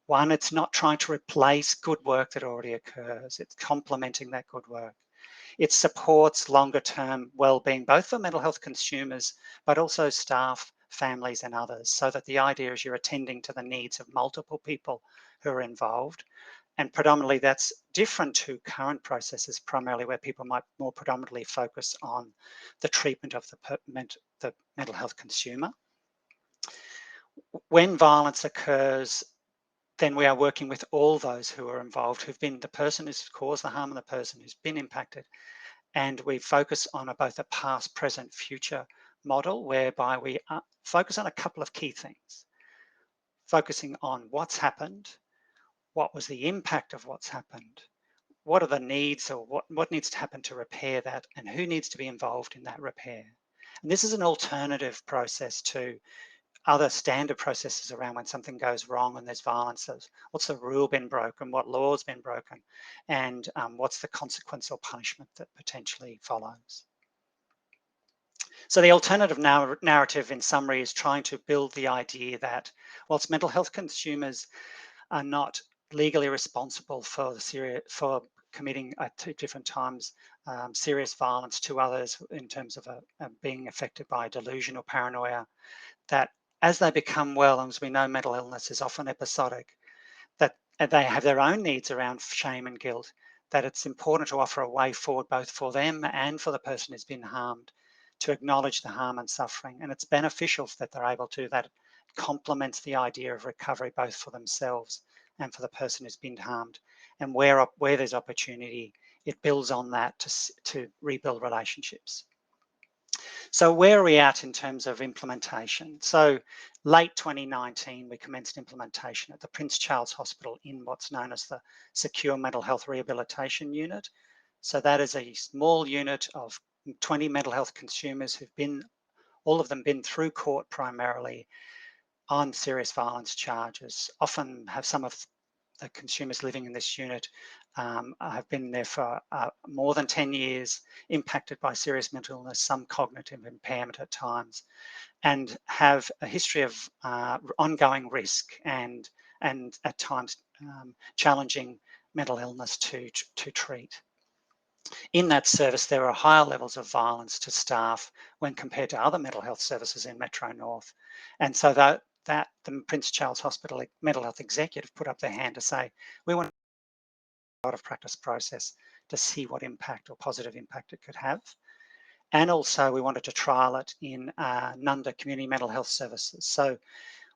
One, it's not trying to replace good work that already occurs. It's complementing that good work. It supports longer-term well-being, both for mental health consumers, but also staff, families, and others, so that the idea is you're attending to the needs of multiple people who are involved. And predominantly that's different to current processes, primarily where people might more predominantly focus on the treatment of the mental health consumer. When violence occurs, then we are working with all those who are involved, who've been the person who's caused the harm and the person who's been impacted. And we focus on both a past, present, future model, whereby we focus on a couple of key things. Focusing on what's happened, what was the impact of what's happened, what are the needs, or what needs to happen to repair that, and who needs to be involved in that repair. And this is an alternative process to other standard processes around when something goes wrong and there's violence. What's the rule been broken? What law's been broken? And what's the consequence or punishment that potentially follows? So the alternative narrative, in summary, is trying to build the idea that whilst mental health consumers are not legally responsible for committing at two different times serious violence to others in terms of being affected by delusion or paranoia, that as they become well, and as we know, mental illness is often episodic, that they have their own needs around shame and guilt, that it's important to offer a way forward both for them and for the person who's been harmed, to acknowledge the harm and suffering. And it's beneficial that they're able to, that complements the idea of recovery both for themselves and for the person who's been harmed. And where there's opportunity, it builds on that to rebuild relationships. So where are we at in terms of implementation? So late 2019, we commenced implementation at the Prince Charles Hospital in what's known as the Secure Mental Health Rehabilitation Unit. So that is a small unit of 20 mental health consumers who've been, all of them been through court primarily on serious violence charges, often have some of the consumers living in this unit have been there for more than 10 years, impacted by serious mental illness, some cognitive impairment at times, and have a history of ongoing risk and at times challenging mental illness to treat. In that service, there are higher levels of violence to staff when compared to other mental health services in Metro North. And so that the Prince Charles Hospital mental health executive put up their hand to say, we want a of practice process to see what impact or positive impact it could have. And also we wanted to trial it in Nunda Community Mental Health Services. So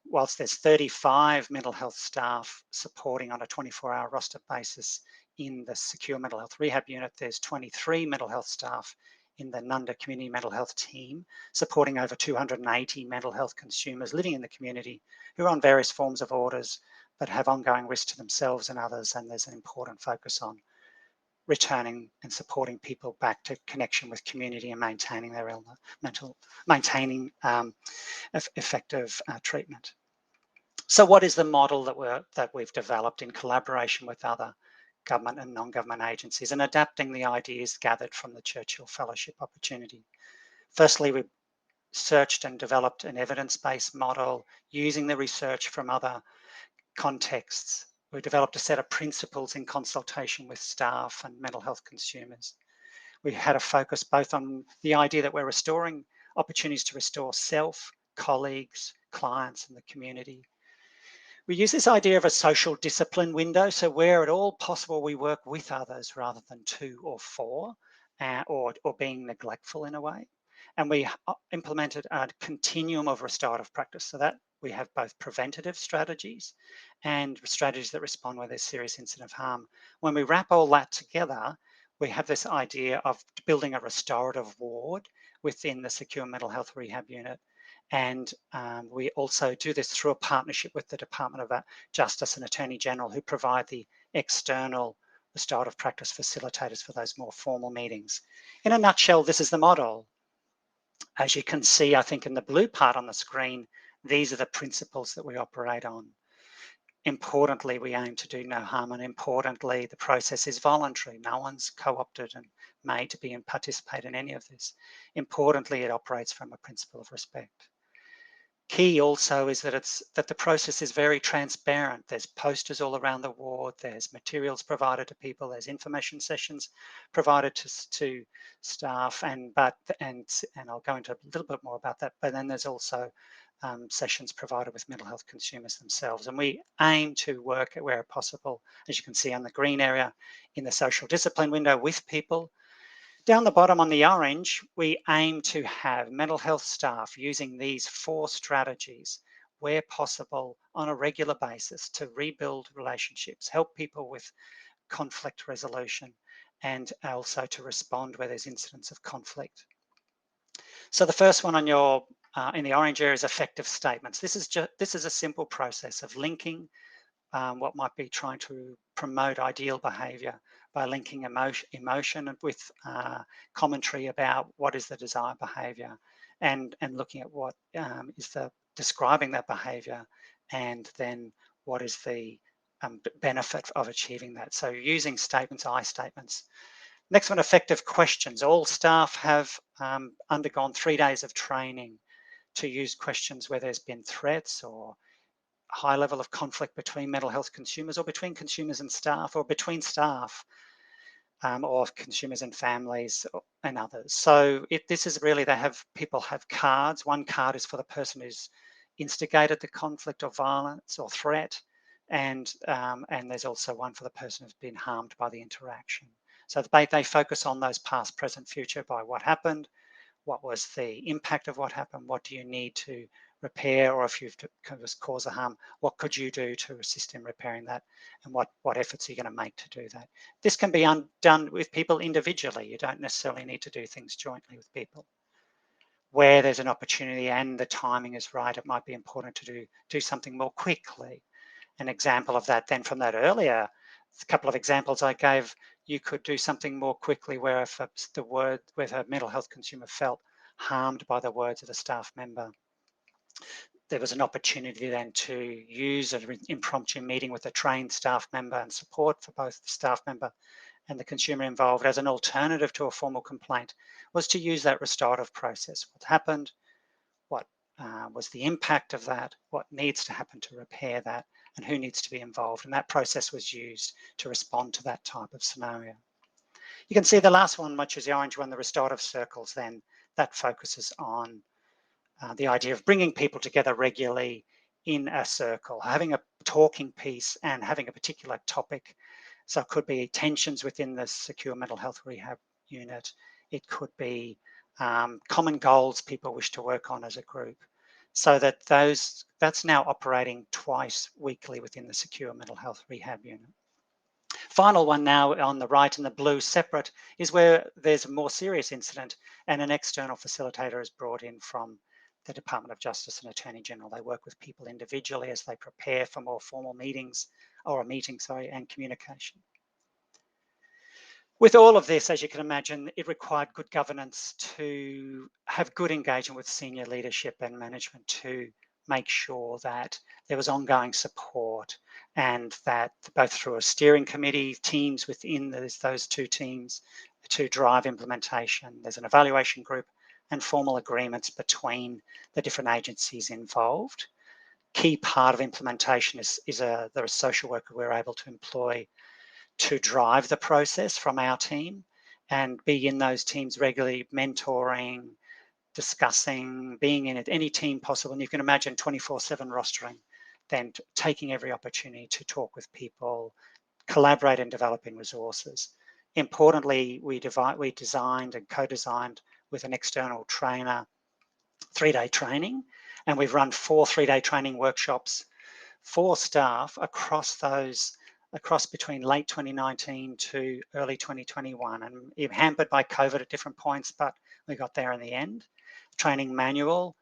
whilst there's 35 mental health staff supporting on a 24-hour roster basis in the Secure Mental Health Rehab Unit, there's 23 mental health staff in the Nunda Community Mental Health Team, supporting over 280 mental health consumers living in the community who are on various forms of orders, but have ongoing risk to themselves and others. And there's an important focus on returning and supporting people back to connection with community and maintaining their illness, maintaining effective treatment. So what is the model that we've developed in collaboration with other government and non-government agencies and adapting the ideas gathered from the Churchill Fellowship opportunity? Firstly, we searched and developed an evidence-based model using the research from other contexts. We developed a set of principles in consultation with staff and mental health consumers. We had a focus both on the idea that we're restoring opportunities to restore self, colleagues, clients, and the community. We use this idea of a social discipline window. So where at all possible, we work with others rather than to or for, or being neglectful in a way. And we implemented a continuum of restorative practice so that we have both preventative strategies and strategies that respond when there's serious incident of harm. When we wrap all that together, we have this idea of building a restorative ward within the Secure Mental Health Rehab Unit. And we also do this through a partnership with the Department of Justice and Attorney General, who provide the external restorative practice facilitators for those more formal meetings. In a nutshell, this is the model. As you can see, I think in the blue part on the screen, these are the principles that we operate on. Importantly, we aim to do no harm, and importantly, the process is voluntary. No one's co-opted and made to be and participate in any of this. Importantly, it operates from a principle of respect. Key also is that the process is very transparent. There's posters all around the ward, there's materials provided to people, there's information sessions provided to staff, and I'll go into a little bit more about that, but then there's also sessions provided with mental health consumers themselves. And we aim to work where possible, as you can see on the green area, in the social discipline window with people. Down the bottom on the orange, we aim to have mental health staff using these 4 strategies where possible on a regular basis to rebuild relationships, help people with conflict resolution, and also to respond where there's incidents of conflict. So the first one on your in the orange area is effective statements. This is a simple process of linking what might be trying to promote ideal behaviour by linking emotion with commentary about what is the desired behaviour, and looking at what is the describing that behaviour, and then what is the benefit of achieving that. So using statements, I statements. Next one, effective questions. All staff have undergone 3 days of training to use questions where there's been threats or high level of conflict between mental health consumers, or between consumers and staff, or between staff, or consumers and families and others. So this is really, people have cards. One card is for the person who's instigated the conflict or violence or threat, and there's also one for the person who's been harmed by the interaction. So they focus on those past, present, future, by what happened, what was the impact of what happened, what do you need to repair, or if you've caused a harm, what could you do to assist in repairing that, and what efforts are you going to make to do that? This can be done with people individually. You don't necessarily need to do things jointly with people. Where there's an opportunity and the timing is right, it might be important to do something more quickly. An example of that then from that earlier, a couple of examples I gave, you could do something more quickly where if where a mental health consumer felt harmed by the words of a staff member, there was an opportunity then to use an impromptu meeting with a trained staff member and support for both the staff member and the consumer involved as an alternative to a formal complaint, was to use that restorative process. What happened, what was the impact of that, what needs to happen to repair that, and who needs to be involved. And that process was used to respond to that type of scenario. You can see the last one, which is the orange one, the restorative circles, then that focuses on the idea of bringing people together regularly in a circle, having a talking piece and having a particular topic. So it could be tensions within the secure mental health rehab unit. It could be common goals people wish to work on as a group. So that's now operating twice weekly within the secure mental health rehab unit. Final one now on the right in the blue separate is where there's a more serious incident and an external facilitator is brought in from the Department of Justice and Attorney General. They work with people individually as they prepare for more formal meetings or a meeting, and communication. With all of this, as you can imagine, it required good governance to have good engagement with senior leadership and management to make sure that there was ongoing support and that both through a steering committee, teams within those two teams to drive implementation, there's an evaluation group and formal agreements between the different agencies involved. Key part of implementation is there a social worker we're able to employ to drive the process from our team and be in those teams regularly, mentoring, discussing, being in any team possible. And you can imagine 24/7 rostering, then taking every opportunity to talk with people, collaborate in developing resources. Importantly, we designed and co-designed with an external trainer 3-day training, and we've run 4 3-day training workshops for staff across between late 2019 to early 2021, and hampered by COVID at different points, but we got there in the end. Training manual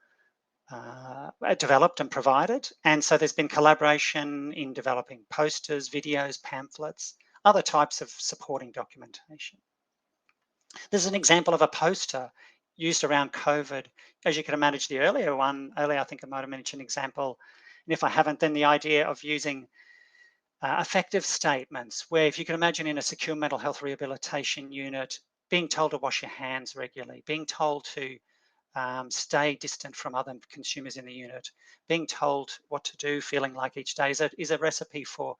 developed and provided, and so there's been collaboration in developing posters, videos, pamphlets, other types of supporting documentation. This is an example of a poster used around COVID. As you can imagine, the earlier I think I might have mentioned an example, and if I haven't, then the idea of using effective statements, where if you can imagine in a secure mental health rehabilitation unit, being told to wash your hands regularly, being told to stay distant from other consumers in the unit, being told what to do, feeling like each day is a recipe for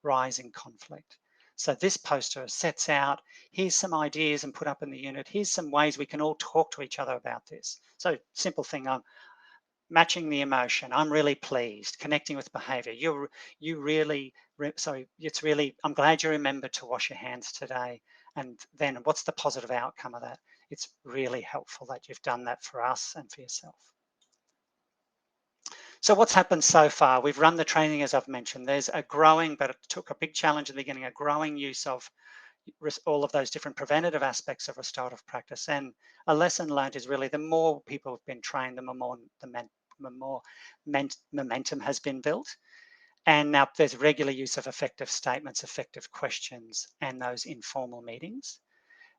rising conflict. So this poster sets out, here's some ideas and put up in the unit, here's some ways we can all talk to each other about this. So simple thing, matching the emotion, I'm really pleased, connecting with behavior. I'm glad you remembered to wash your hands today. And then what's the positive outcome of that? It's really helpful that you've done that for us and for yourself. So what's happened so far? We've run the training, as I've mentioned. There's a growing, but it took a big challenge at the beginning, a growing use of all of those different preventative aspects of restorative practice. And a lesson learned is really the more people have been trained, the more momentum has been built. And now there's regular use of effective statements, effective questions, and those informal meetings.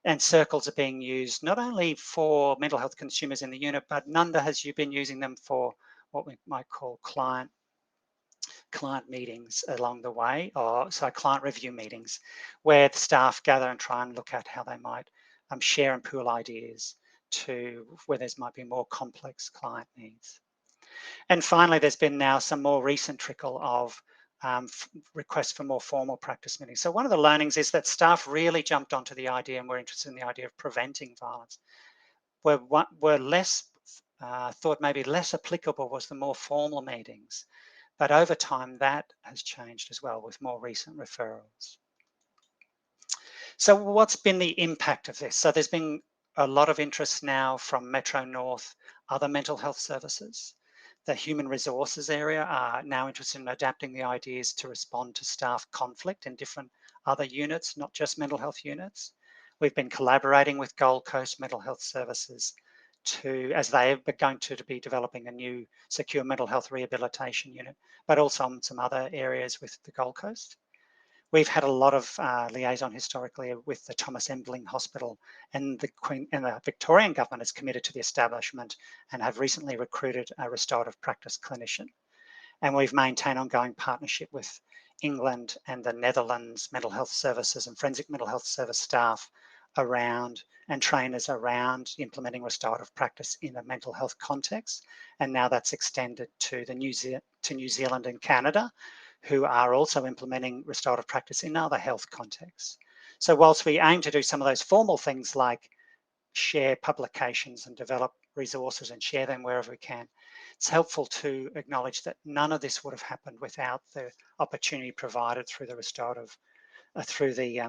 And circles are being used not only for mental health consumers in the unit, but Nanda has been using them for what we might call client meetings along the way, or so client review meetings, where the staff gather and try and look at how they might share and pool ideas to where there might be more complex client needs. And finally, there's been now some more recent trickle of requests for more formal practice meetings. So one of the learnings is that staff really jumped onto the idea and were interested in the idea of preventing violence. Were less thought maybe less applicable was the more formal meetings. But over time, that has changed as well with more recent referrals. So what's been the impact of this? So there's been a lot of interest now from Metro North, other mental health services. The human resources area are now interested in adapting the ideas to respond to staff conflict in different other units, not just mental health units. We've been collaborating with Gold Coast Mental Health Services as they are going to be developing a new secure mental health rehabilitation unit, but also on some other areas with the Gold Coast. We've had a lot of liaison historically with the Thomas Embling Hospital, and the Victorian government is committed to the establishment and have recently recruited a restorative practice clinician. And we've maintained ongoing partnership with England and the Netherlands mental health services and forensic mental health service staff around and trainers around implementing restorative practice in a mental health context. And now that's extended to New Zealand and Canada, who are also implementing restorative practice in other health contexts. So whilst we aim to do some of those formal things like share publications and develop resources and share them wherever we can, it's helpful to acknowledge that none of this would have happened without the opportunity provided through the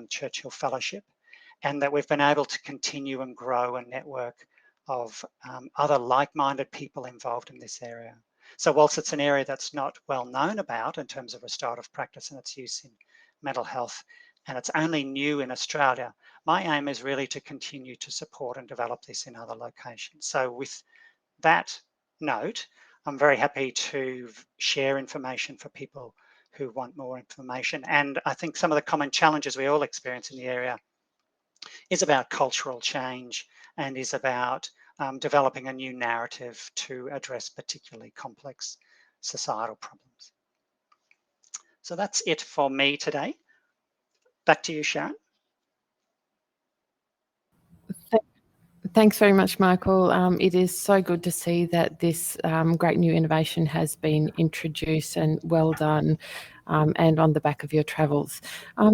Churchill Fellowship, and that we've been able to continue and grow a network of other like-minded people involved in this area. So whilst it's an area that's not well known about in terms of restorative practice and its use in mental health, and it's only new in Australia, my aim is really to continue to support and develop this in other locations. So with that note, I'm very happy to share information for people who want more information. And I think some of the common challenges we all experience in the area is about cultural change and is about developing a new narrative to address particularly complex societal problems. So that's it for me today. Back to you, Sharon. Thanks very much, Michael. It is so good to see that this great new innovation has been introduced, and well done, and on the back of your travels.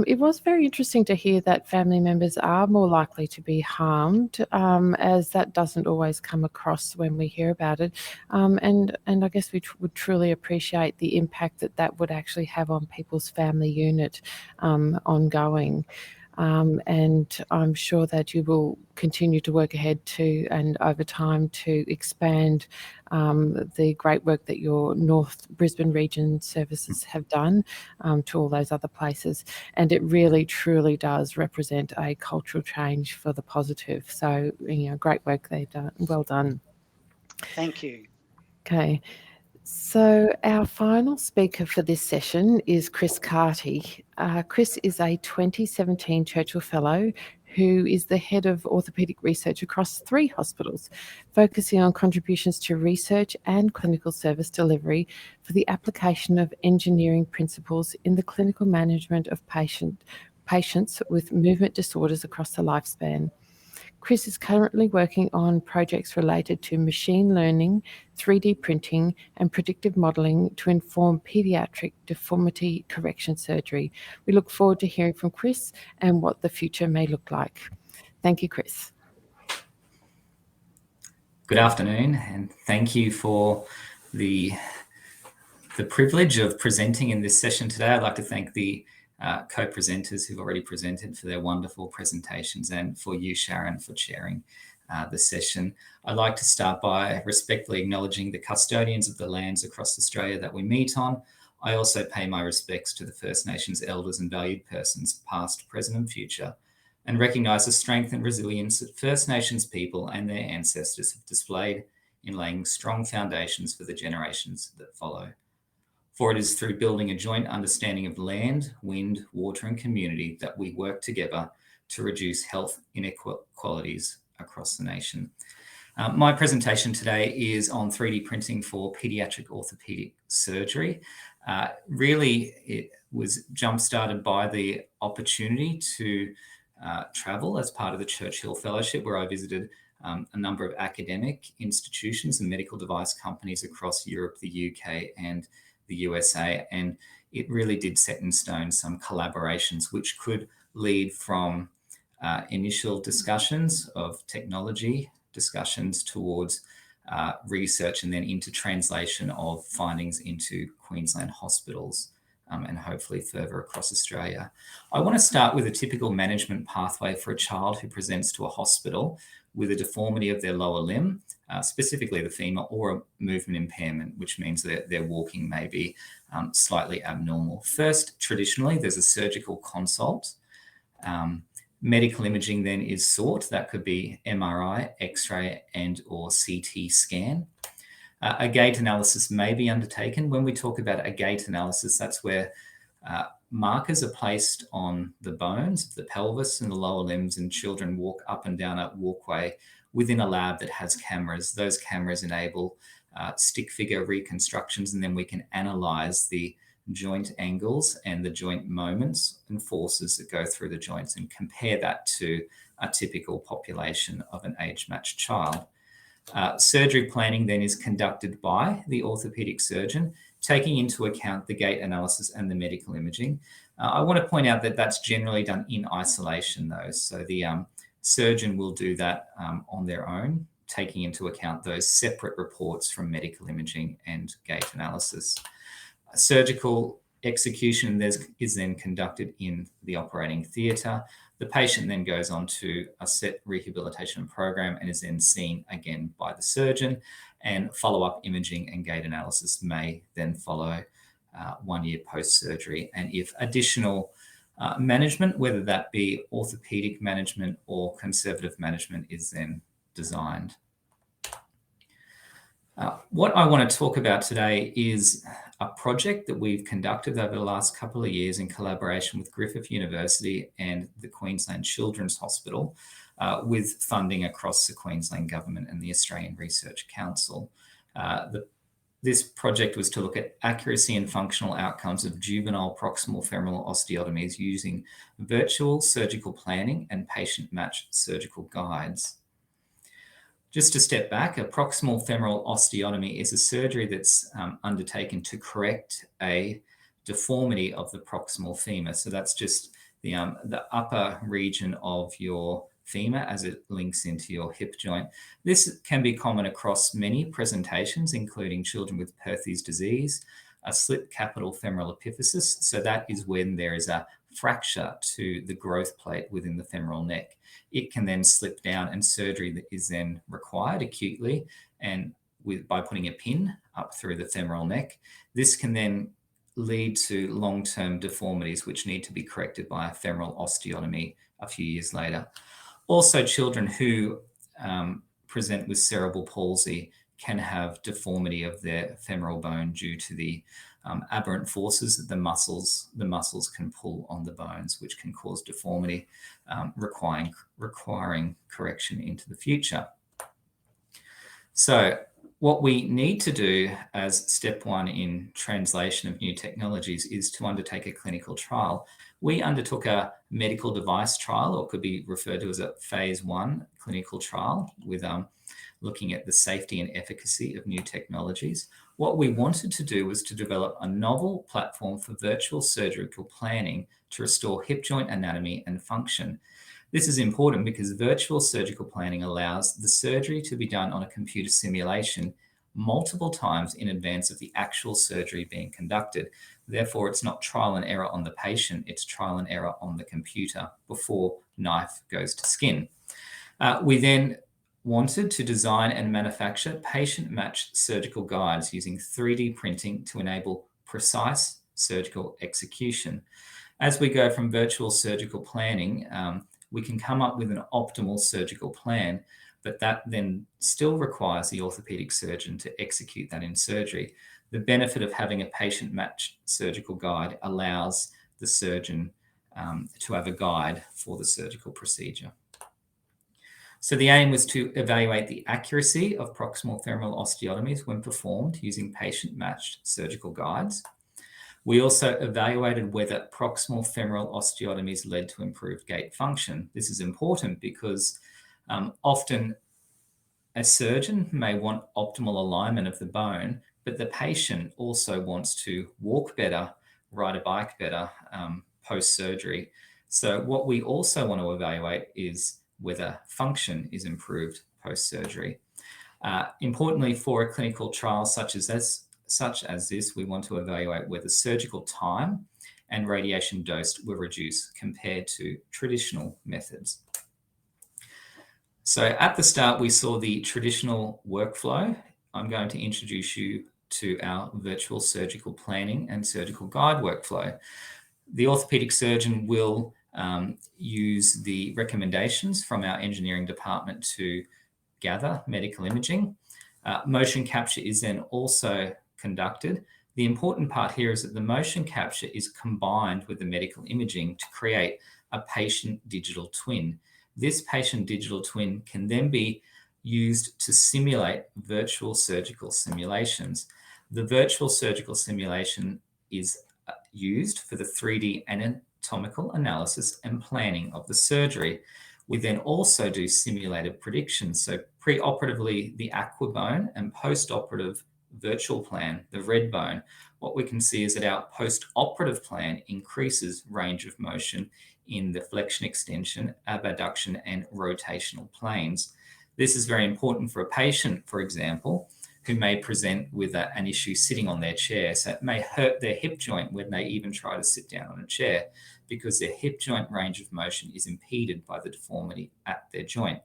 It was very interesting to hear that family members are more likely to be harmed, as that doesn't always come across when we hear about it. And I guess we would truly appreciate the impact that would actually have on people's family unit ongoing. And I'm sure that you will continue to work ahead and over time to expand the great work that your North Brisbane region services have done to all those other places. And it really, truly does represent a cultural change for the positive. So, great work they've done. Well done. Thank you. Okay. So our final speaker for this session is Chris Carty. Chris is a 2017 Churchill Fellow who is the head of orthopedic research across 3 hospitals, focusing on contributions to research and clinical service delivery for the application of engineering principles in the clinical management of patients with movement disorders across the lifespan. Chris is currently working on projects related to machine learning, 3D printing, and predictive modelling to inform pediatric deformity correction surgery. We look forward to hearing from Chris and what the future may look like. Thank you, Chris. Good afternoon, and thank you for the privilege of presenting in this session today. I'd like to thank the co-presenters who've already presented for their wonderful presentations, and for you, Sharon, for chairing the session. I'd like to start by respectfully acknowledging the custodians of the lands across Australia that we meet on. I also pay my respects to the First Nations elders and valued persons, past, present and future, and recognise the strength and resilience that First Nations people and their ancestors have displayed in laying strong foundations for the generations that follow. For it is through building a joint understanding of land, wind, water and community that we work together to reduce health inequalities across the nation. My presentation today is on 3D printing for pediatric orthopedic surgery. Really, it was jump-started by the opportunity to travel as part of the Churchill Fellowship, where I visited a number of academic institutions and medical device companies across Europe, the UK and the USA, and it really did set in stone some collaborations which could lead from initial discussions of technology discussions towards research, and then into translation of findings into Queensland hospitals and hopefully further across Australia. I want to start with a typical management pathway for a child who presents to a hospital with a deformity of their lower limb, specifically the femur, or a movement impairment, which means that their walking may be slightly abnormal. First, traditionally, there's a surgical consult. Medical imaging then is sought. That could be MRI, X-ray, and or CT scan. A gait analysis may be undertaken. When we talk about a gait analysis, that's where markers are placed on the bones of the pelvis and the lower limbs, and children walk up and down a walkway within a lab that has cameras. Those cameras enable stick figure reconstructions, and then we can analyze the joint angles and the joint moments and forces that go through the joints and compare that to a typical population of an age-matched child. Surgery planning then is conducted by the orthopedic surgeon, taking into account the gait analysis and the medical imaging. I want to point out that that's generally done in isolation, though. So the surgeon will do that on their own, taking into account those separate reports from medical imaging and gait analysis. Surgical execution is then conducted in the operating theatre. The patient then goes on to a set rehabilitation program and is then seen again by the surgeon, and follow-up imaging and gait analysis may then follow 1 year post-surgery. And if additional management, whether that be orthopedic management or conservative management, is then designed. What I want to talk about today is a project that we've conducted over the last couple of years in collaboration with Griffith University and the Queensland Children's Hospital, with funding across the Queensland Government and the Australian Research Council. This project was to look at accuracy and functional outcomes of juvenile proximal femoral osteotomies using virtual surgical planning and patient-matched surgical guides. Just to step back, a proximal femoral osteotomy is a surgery that's undertaken to correct a deformity of the proximal femur. So that's just the upper region of your femur as it links into your hip joint. This can be common across many presentations, including children with Perthes disease, a slipped capital femoral epiphysis. So that is when there is a fracture to the growth plate within the femoral neck. It can then slip down, and surgery that is then required acutely, and by putting a pin up through the femoral neck. This can then lead to long-term deformities which need to be corrected by a femoral osteotomy a few years later. Also, children who present with cerebral palsy can have deformity of their femoral bone due to the aberrant forces that the muscles can pull on the bones, which can cause deformity, requiring correction into the future. So what we need to do as step one in translation of new technologies is to undertake a clinical trial. We undertook a medical device trial, or could be referred to as a phase 1 clinical trial, with looking at the safety and efficacy of new technologies. What we wanted to do was to develop a novel platform for virtual surgical planning to restore hip joint anatomy and function. This is important because virtual surgical planning allows the surgery to be done on a computer simulation multiple times in advance of the actual surgery being conducted. Therefore, it's not trial and error on the patient, it's trial and error on the computer before knife goes to skin. We then wanted to design and manufacture patient-matched surgical guides using 3D printing to enable precise surgical execution. As we go from virtual surgical planning, we can come up with an optimal surgical plan, but that then still requires the orthopedic surgeon to execute that in surgery. The benefit of having a patient-matched surgical guide allows the surgeon to have a guide for the surgical procedure. So the aim was to evaluate the accuracy of proximal femoral osteotomies when performed using patient-matched surgical guides. We also evaluated whether proximal femoral osteotomies led to improved gait function. This is important because often a surgeon may want optimal alignment of the bone, but the patient also wants to walk better, ride a bike better post-surgery. So what we also want to evaluate is whether function is improved post-surgery. Importantly, for a clinical trial such as such as this, we want to evaluate whether surgical time and radiation dose were reduced compared to traditional methods. So at the start, we saw the traditional workflow. I'm going to introduce you to our virtual surgical planning and surgical guide workflow. The orthopedic surgeon will use the recommendations from our engineering department to gather medical imaging. Motion capture is then also conducted. The important part here is that the motion capture is combined with the medical imaging to create a patient digital twin. This patient digital twin can then be used to simulate virtual surgical simulations. The virtual surgical simulation is used for the 3D anatomical analysis and planning of the surgery. We then also do simulated predictions. So pre-operatively, the aqua bone, and post-operative virtual plan, the red bone. What we can see is that our post-operative plan increases range of motion in the flexion extension, abduction, and rotational planes. This is very important for a patient, for example, who may present with an issue sitting on their chair. So it may hurt their hip joint when they even try to sit down on a chair, because their hip joint range of motion is impeded by the deformity at their joint.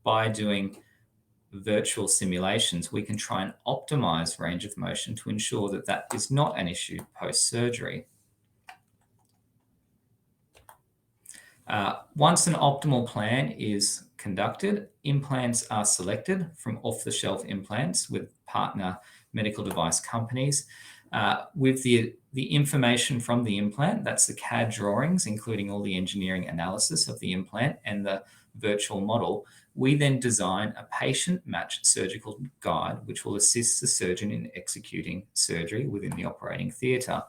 By doing virtual simulations, we can try and optimize range of motion to ensure that that is not an issue post-surgery. Once an optimal plan is conducted, implants are selected from off-the-shelf implants with partner medical device companies. With the information from the implant, that's the CAD drawings, including all the engineering analysis of the implant and the virtual model, we then design a patient-matched surgical guide, which will assist the surgeon in executing surgery within the operating theatre.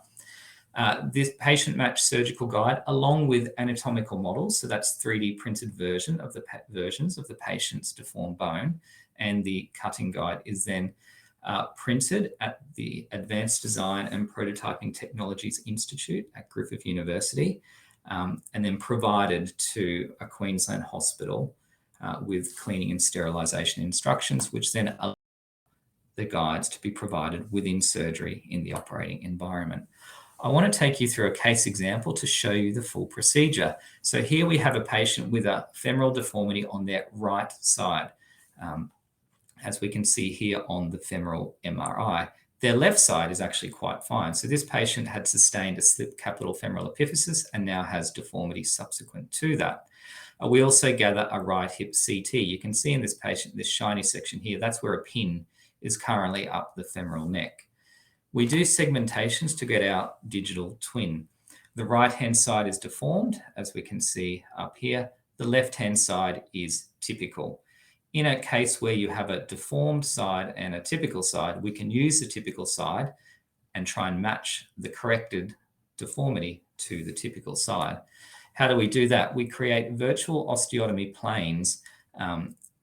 This patient-matched surgical guide, along with anatomical models, so that's 3D printed versions of the patient's deformed bone, and the cutting guide is then printed at the Advanced Design and Prototyping Technologies Institute at Griffith University, and then provided to a Queensland hospital with cleaning and sterilisation instructions, which then allow the guides to be provided within surgery in the operating environment. I want to take you through a case example to show you the full procedure. So here we have a patient with a femoral deformity on their right side, as we can see here on the femoral MRI. Their left side is actually quite fine. So this patient had sustained a slip capital femoral epiphysis and now has deformity subsequent to that. We also gather a right hip CT. You can see in this patient, this shiny section here, that's where a pin is currently up the femoral neck. We do segmentations to get our digital twin. The right-hand side is deformed, as we can see up here. The left-hand side is typical. In a case where you have a deformed side and a typical side, we can use the typical side and try and match the corrected deformity to the typical side. How do we do that? We create virtual osteotomy planes,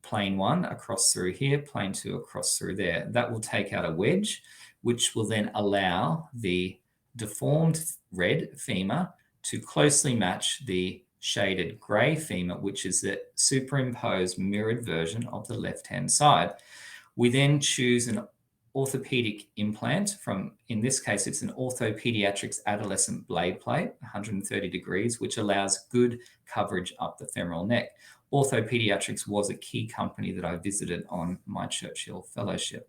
plane 1 across through here, plane 2 across through there. That will take out a wedge, which will then allow the deformed red femur to closely match the shaded grey femur, which is the superimposed mirrored version of the left-hand side. We then choose an orthopedic implant from, in this case, it's an Orthopediatrics adolescent blade plate, 130 degrees, which allows good coverage up the femoral neck. Orthopediatrics was a key company that I visited on my Churchill fellowship.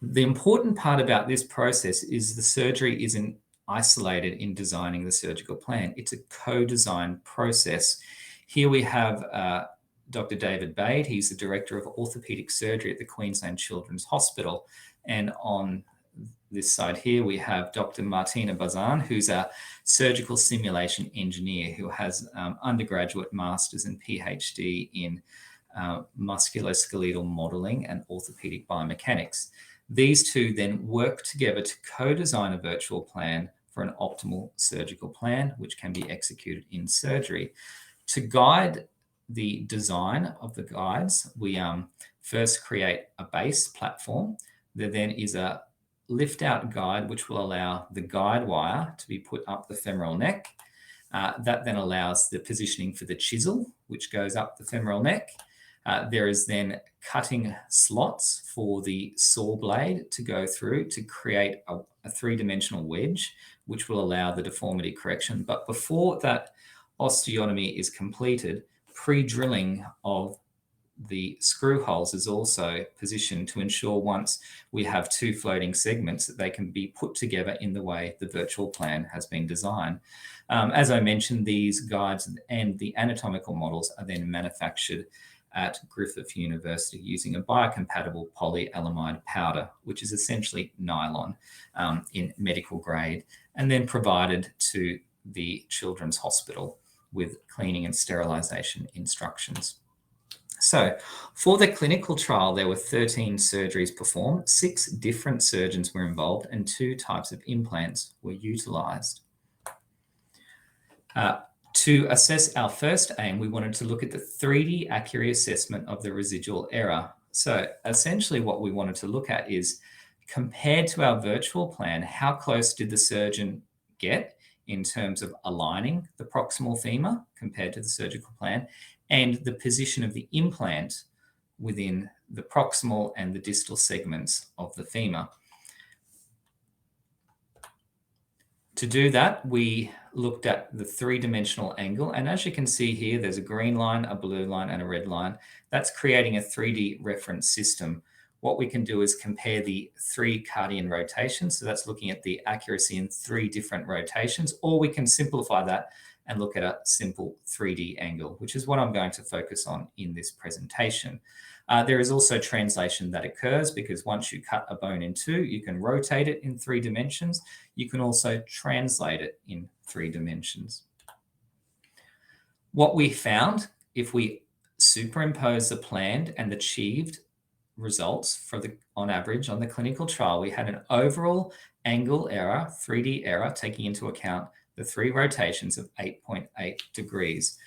The important part about this process is the surgery isn't isolated in designing the surgical plan. It's a co-designed process. Here we have Dr. David Bade. He's the Director of Orthopedic Surgery at the Queensland Children's Hospital. And on this side here, we have Dr. Martina Bazan, who's a surgical simulation engineer who has undergraduate masters and PhD in musculoskeletal modeling and orthopedic biomechanics. These two then work together to co-design a virtual plan for an optimal surgical plan, which can be executed in surgery. To guide the design of the guides, we first create a base platform. There then is a lift-out guide, which will allow the guide wire to be put up the femoral neck. That then allows the positioning for the chisel, which goes up the femoral neck. There is then cutting slots for the saw blade to go through to create a three-dimensional wedge, which will allow the deformity correction. But before that osteotomy is completed, pre-drilling of the screw holes is also positioned to ensure once we have two floating segments that they can be put together in the way the virtual plan has been designed. As I mentioned, these guides and the anatomical models are then manufactured at Griffith University using a biocompatible polyalamide powder, which is essentially nylon in medical grade, and then provided to the Children's Hospital with cleaning and sterilisation instructions. So for the clinical trial, there were 13 surgeries performed, 6 different surgeons were involved, and 2 types of implants were utilised. To assess our first aim, we wanted to look at the 3D accuracy assessment of the residual error. So essentially what we wanted to look at is, compared to our virtual plan, how close did the surgeon get in terms of aligning the proximal femur compared to the surgical plan, and the position of the implant within the proximal and the distal segments of the femur. To do that, we looked at the three-dimensional angle, and as you can see here, there's a green line, a blue line, and a red line. That's creating a 3D reference system. What we can do is compare the 3 Cartian rotations, so that's looking at the accuracy in 3 different rotations, or we can simplify that and look at a simple 3D angle, which is what I'm going to focus on in this presentation. There is also translation that occurs because once you cut a bone in 2, you can rotate it in 3 dimensions. You can also translate it in 3 dimensions. What we found, if we superimpose the planned and achieved results for on average on the clinical trial, we had an overall angle error, 3D error, taking into account the 3 rotations of 8.8 degrees.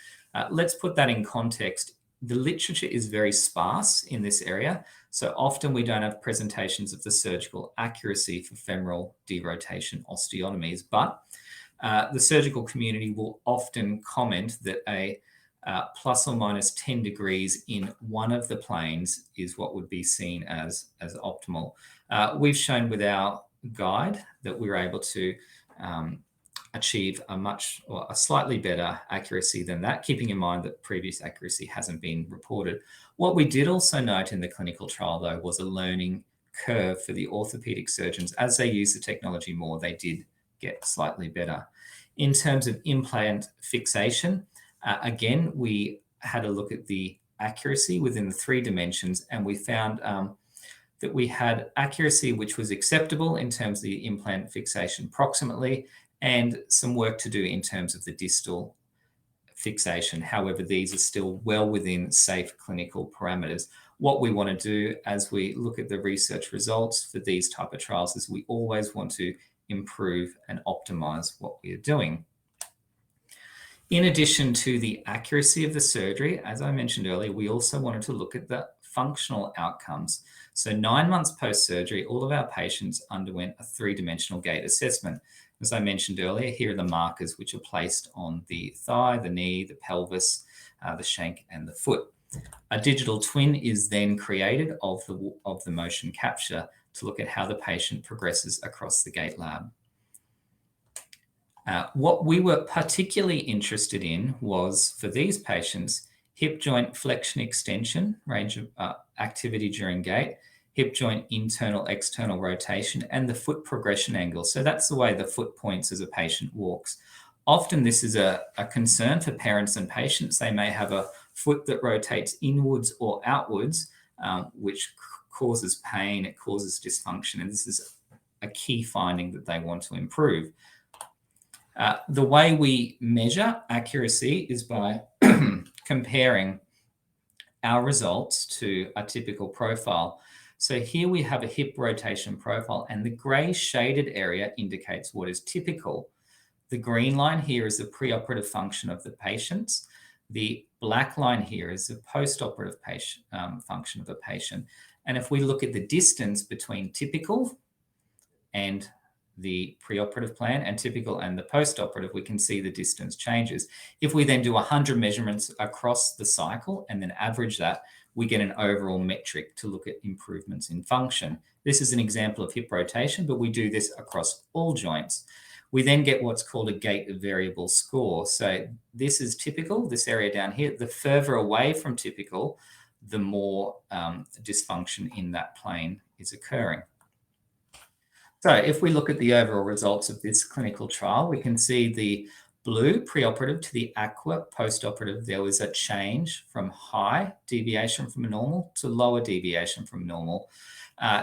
Let's put that in context. The literature is very sparse in this area, so often we don't have presentations of the surgical accuracy for femoral derotation osteotomies, but the surgical community will often comment that a plus or minus 10 degrees in one of the planes is what would be seen as optimal. We've shown with our guide that we were able to achieve a slightly better accuracy than that, keeping in mind that previous accuracy hasn't been reported. What we did also note in the clinical trial, though, was a learning curve for the orthopedic surgeons. As they use the technology more, they did get slightly better. In terms of implant fixation, again, we had a look at the accuracy within the 3 dimensions, and we found that we had accuracy which was acceptable in terms of the implant fixation proximately, and some work to do in terms of the distal fixation. However, these are still well within safe clinical parameters. What we want to do as we look at the research results for these type of trials is we always want to improve and optimize what we are doing. In addition to the accuracy of the surgery, as I mentioned earlier, we also wanted to look at the functional outcomes. So 9 months post-surgery, all of our patients underwent a 3-dimensional gait assessment. As I mentioned earlier, here are the markers which are placed on the thigh, the knee, the pelvis, the shank, and the foot. A digital twin is then created of the motion capture to look at how the patient progresses across the gait lab. What we were particularly interested in was, for these patients, hip joint flexion extension, range of activity during gait, hip joint internal external rotation, and the foot progression angle. So that's the way the foot points as a patient walks. Often this is a concern for parents and patients. They may have a foot that rotates inwards or outwards, which causes pain, it causes dysfunction, and this is a key finding that they want to improve. The way we measure accuracy is by comparing our results to a typical profile. So here we have a hip rotation profile, and the grey shaded area indicates what is typical. The green line here is the preoperative function of the patients. The black line here is the postoperative function of the patient. And if we look at the distance between typical and the preoperative plan and typical and the postoperative, we can see the distance changes. If we then do 100 measurements across the cycle and then average that, we get an overall metric to look at improvements in function. This is an example of hip rotation, but we do this across all joints. We then get what's called a gait variable score. So this is typical, this area down here. The further away from typical, the more dysfunction in that plane is occurring. So if we look at the overall results of this clinical trial, we can see the blue preoperative to the aqua postoperative. There was a change from high deviation from normal to lower deviation from normal.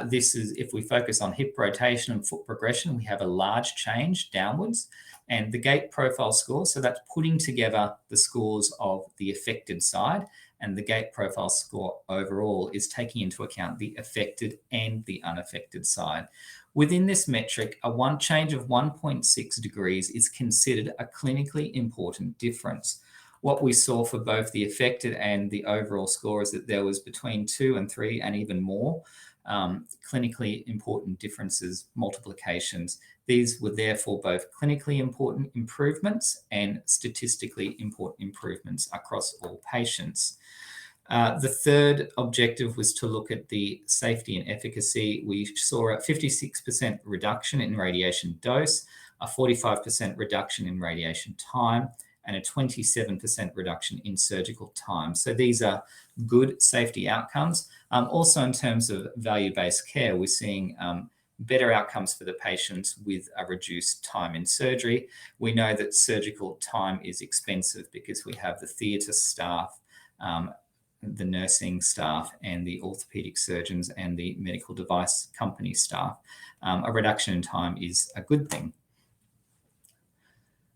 This is, if we focus on hip rotation and foot progression, we have a large change downwards. And the gait profile score, so that's putting together the scores of the affected side, and the gait profile score overall is taking into account the affected and the unaffected side. Within this metric, a change of 1.6 degrees is considered a clinically important difference. What we saw for both the affected and the overall score is that there was between 2 and 3 and even more clinically important differences, multiplications. These were therefore both clinically important improvements and statistically important improvements across all patients. The third objective was to look at the safety and efficacy. We saw a 56% reduction in radiation dose, a 45% reduction in radiation time, and a 27% reduction in surgical time. So these are good safety outcomes. Also, in terms of value-based care, we're seeing better outcomes for the patients with a reduced time in surgery. We know that surgical time is expensive because we have the theatre staff, the nursing staff, and the orthopedic surgeons and the medical device company staff. A reduction in time is a good thing.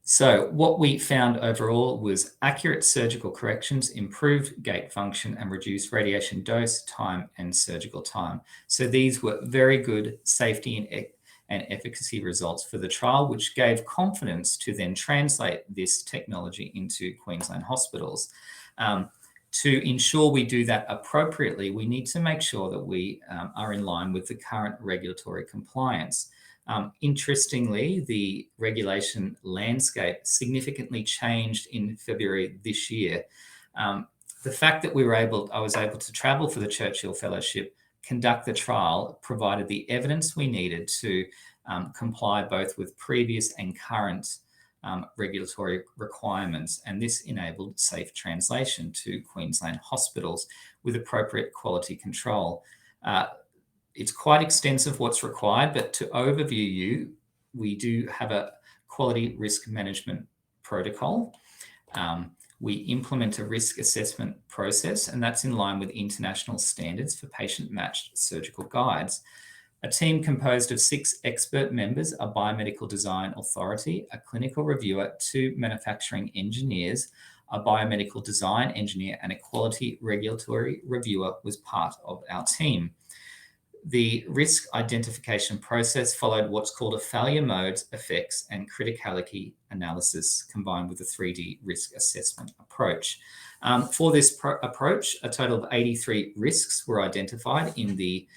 So what we found overall was accurate surgical corrections, improved gait function, and reduced radiation dose, time, and surgical time. So these were very good safety and efficacy results for the trial, which gave confidence to then translate this technology into Queensland hospitals. To ensure we do that appropriately, we need to make sure that we are in line with the current regulatory compliance. Interestingly, the regulation landscape significantly changed in February this year. The fact that I was able to travel for the Churchill Fellowship, conduct the trial, provided the evidence we needed to comply both with previous and current regulatory requirements, and this enabled safe translation to Queensland hospitals with appropriate quality control. It's quite extensive what's required, but to overview you, we do have a quality risk management protocol. We implement a risk assessment process, and that's in line with international standards for patient-matched surgical guides. A team composed of 6 expert members, a biomedical design authority, a clinical reviewer, 2 manufacturing engineers, a biomedical design engineer, and a quality regulatory reviewer was part of our team. The risk identification process followed what's called a failure modes, effects, and criticality analysis combined with a 3D risk assessment approach. For this approach, a total of 83 risks were identified in the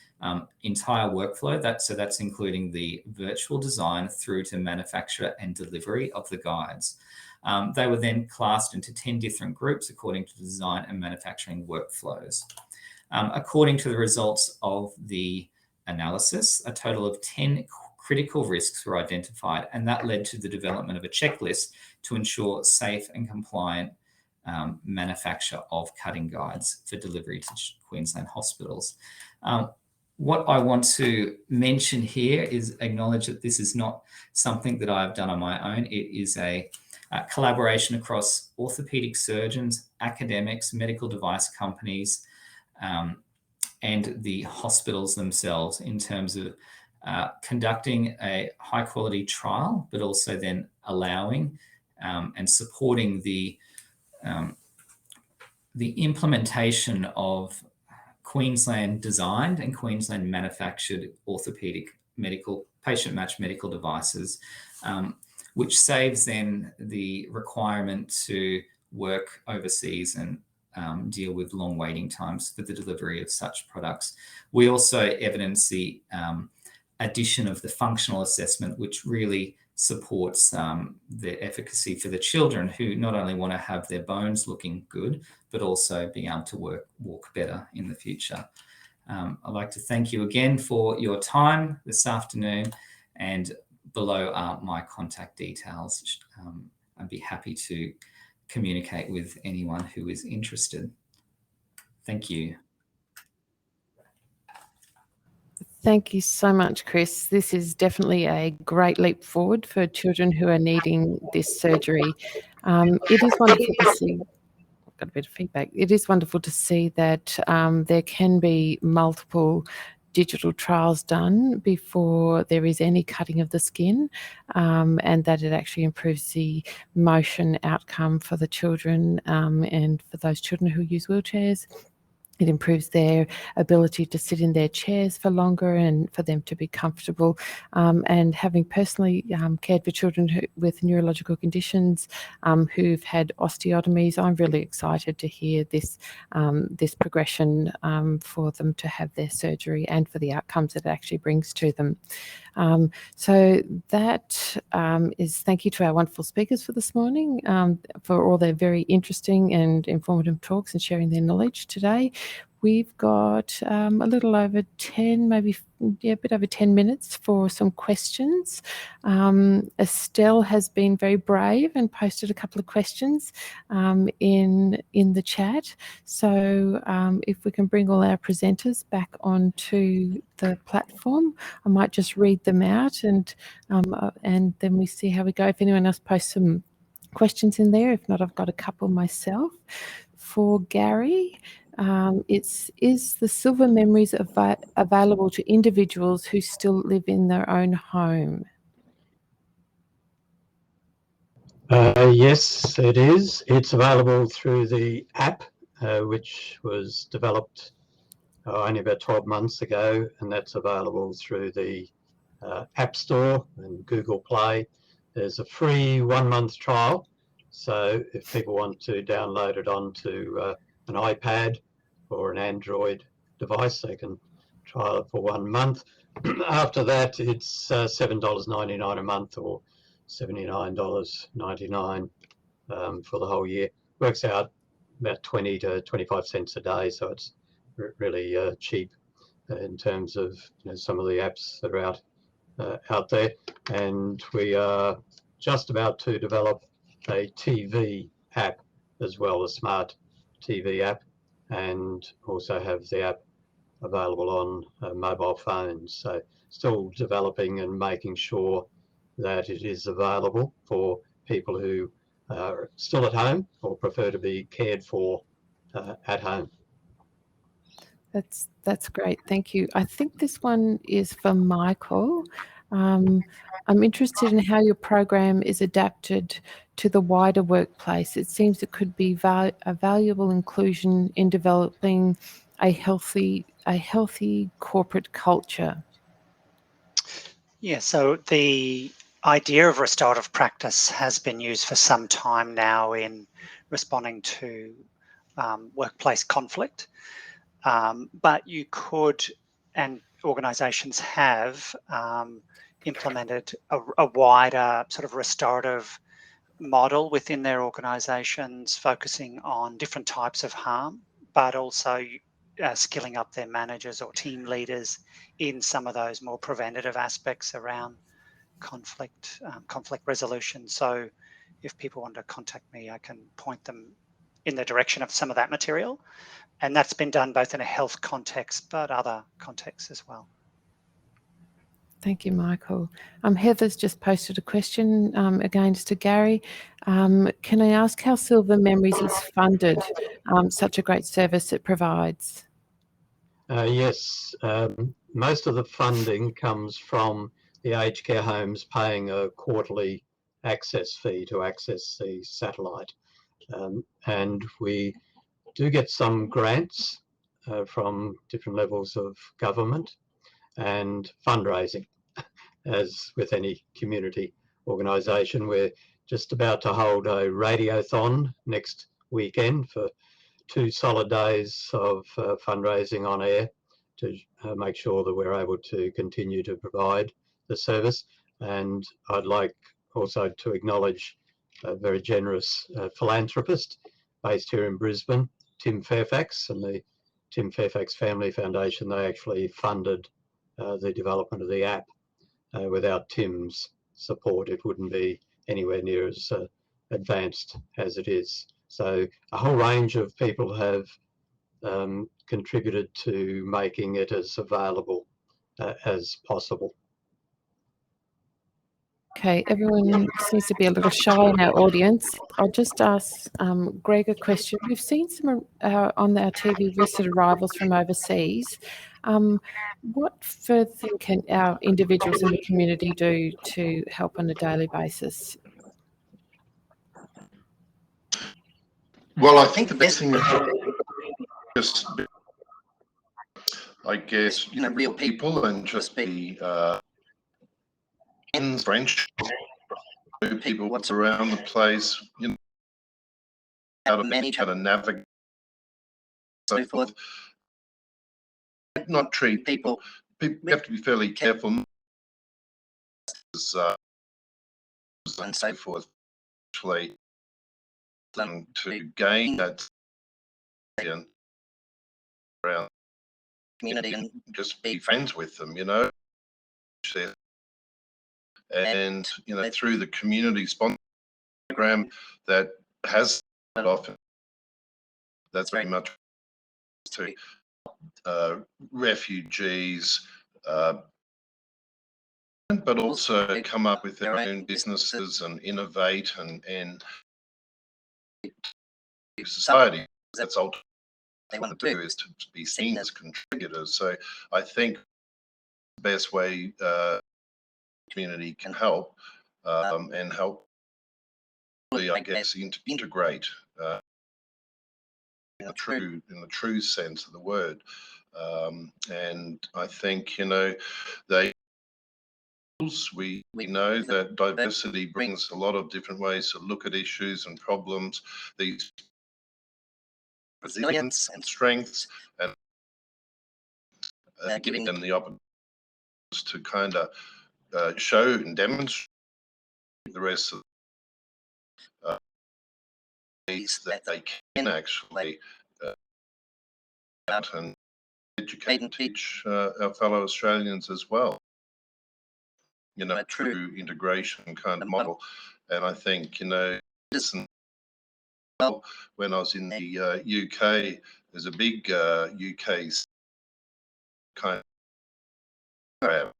entire workflow. That's including the virtual design through to manufacture and delivery of the guides. They were then classed into 10 different groups according to design and manufacturing workflows. According to the results of the analysis, a total of 10 critical risks were identified, and that led to the development of a checklist to ensure safe and compliant manufacture of cutting guides for delivery to Queensland hospitals. What I want to mention here is acknowledge that this is not something that I've done on my own. It is a collaboration across orthopedic surgeons, academics, medical device companies, and the hospitals themselves in terms of conducting a high quality trial, but also then allowing and supporting the implementation of Queensland designed and Queensland manufactured orthopedic patient-matched medical devices, which saves then the requirement to work overseas and deal with long waiting times for the delivery of such products. We also evidence the addition of the functional assessment, which really supports the efficacy for the children who not only want to have their bones looking good, but also being able to walk better in the future. I'd like to thank you again for your time this afternoon, and below are my contact details. I'd be happy to communicate with anyone who is interested. Thank you. Thank you so much, Chris. This is definitely a great leap forward for children who are needing this surgery. It is wonderful to see. I've got a bit of feedback. It is wonderful to see that there can be multiple digital trials done before there is any cutting of the skin, and that it actually improves the motion outcome for the children, and for those children who use wheelchairs. It improves their ability to sit in their chairs for longer and for them to be comfortable. And having personally cared for children with neurological conditions who've had osteotomies, I'm really excited to hear this progression for them to have their surgery and for the outcomes that it actually brings to them. So that is thank you to our wonderful speakers for this morning, for all their very interesting and informative talks and sharing their knowledge today. We've got a little over 10, maybe a bit over 10 minutes for some questions. Estelle has been very brave and posted a couple of questions in the chat. So if we can bring all our presenters back onto the platform, I might just read them out, and then we see how we go. If anyone else posts some questions in there, if not, I've got a couple myself. For Gary, is the silver memories available to individuals who still live in their own home? Yes, it is. It's available through the app, which was developed only about 12 months ago, and that's available through the App Store and Google Play. There's a free 1-month trial, so if people want to download it onto an iPad or an Android device, they can trial it for 1 month. After that, it's $7.99 a month or $79.99 for the whole year. Works out about 20 to 25 cents a day, so it's really cheap in terms of some of the apps that are out there. And we are just about to develop a TV app as well, a smart TV app, and also have the app available on mobile phones. So still developing and making sure that it is available for people who are still at home or prefer to be cared for at home. That's great. Thank you. I think this one is for Michael. I'm interested in how your program is adapted to the wider workplace. It seems it could be a valuable inclusion in developing a healthy corporate culture. Yeah, so the idea of restorative practice has been used for some time now in responding to workplace conflict. But you could, and organisations have, implemented a wider sort of restorative model within their organisations, focusing on different types of harm, but also skilling up their managers or team leaders in some of those more preventative aspects around conflict resolution. So if people want to contact me, I can point them in the direction of some of that material. And that's been done both in a health context, but other contexts as well. Thank you, Michael. Heather's just posted a question, again, just to Gary. Can I ask how Silver Memories is funded, such a great service it provides? Yes, most of the funding comes from the aged care homes paying a quarterly access fee to access the satellite. And we do get some grants from different levels of government and fundraising. As with any community organisation, we're just about to hold a radiothon next weekend for 2 solid days of fundraising on air to make sure that we're able to continue to provide the service. And I'd like also to acknowledge a very generous philanthropist based here in Brisbane, Tim Fairfax, and the Tim Fairfax Family Foundation. They actually funded the development of the app. Without Tim's support, it wouldn't be anywhere near as advanced as it is. So a whole range of people have contributed to making it as available as possible. Okay, everyone seems to be a little shy in our audience. I'll just ask Greg a question. We've seen some on our TV recent arrivals from overseas. What further can our individuals in the community do to help on a daily basis? Well, I think the best thing is just, I guess, real people and just be French people what's around the place, how to manage, how to navigate, so forth. Not treat people. We have to be fairly careful, and so forth. Actually, to gain that around community and just be friends with them, and through the community sponsor program that has that often, that's very much to refugees, but also come up with their own businesses and innovate and society. That's ultimately what they want to do, is to be seen as contributors. So I think the best way community can help and help, I guess, integrate in the true sense of the word. And I think we know that diversity brings a lot of different ways to look at issues and problems, these resilience and strengths, and giving them the opportunity to kind of show and demonstrate the rest of ways that they can actually out and educate and teach our fellow Australians as well. A true integration kind of model. And I think, listen, well, when I was in the UK, there's a big UK kind of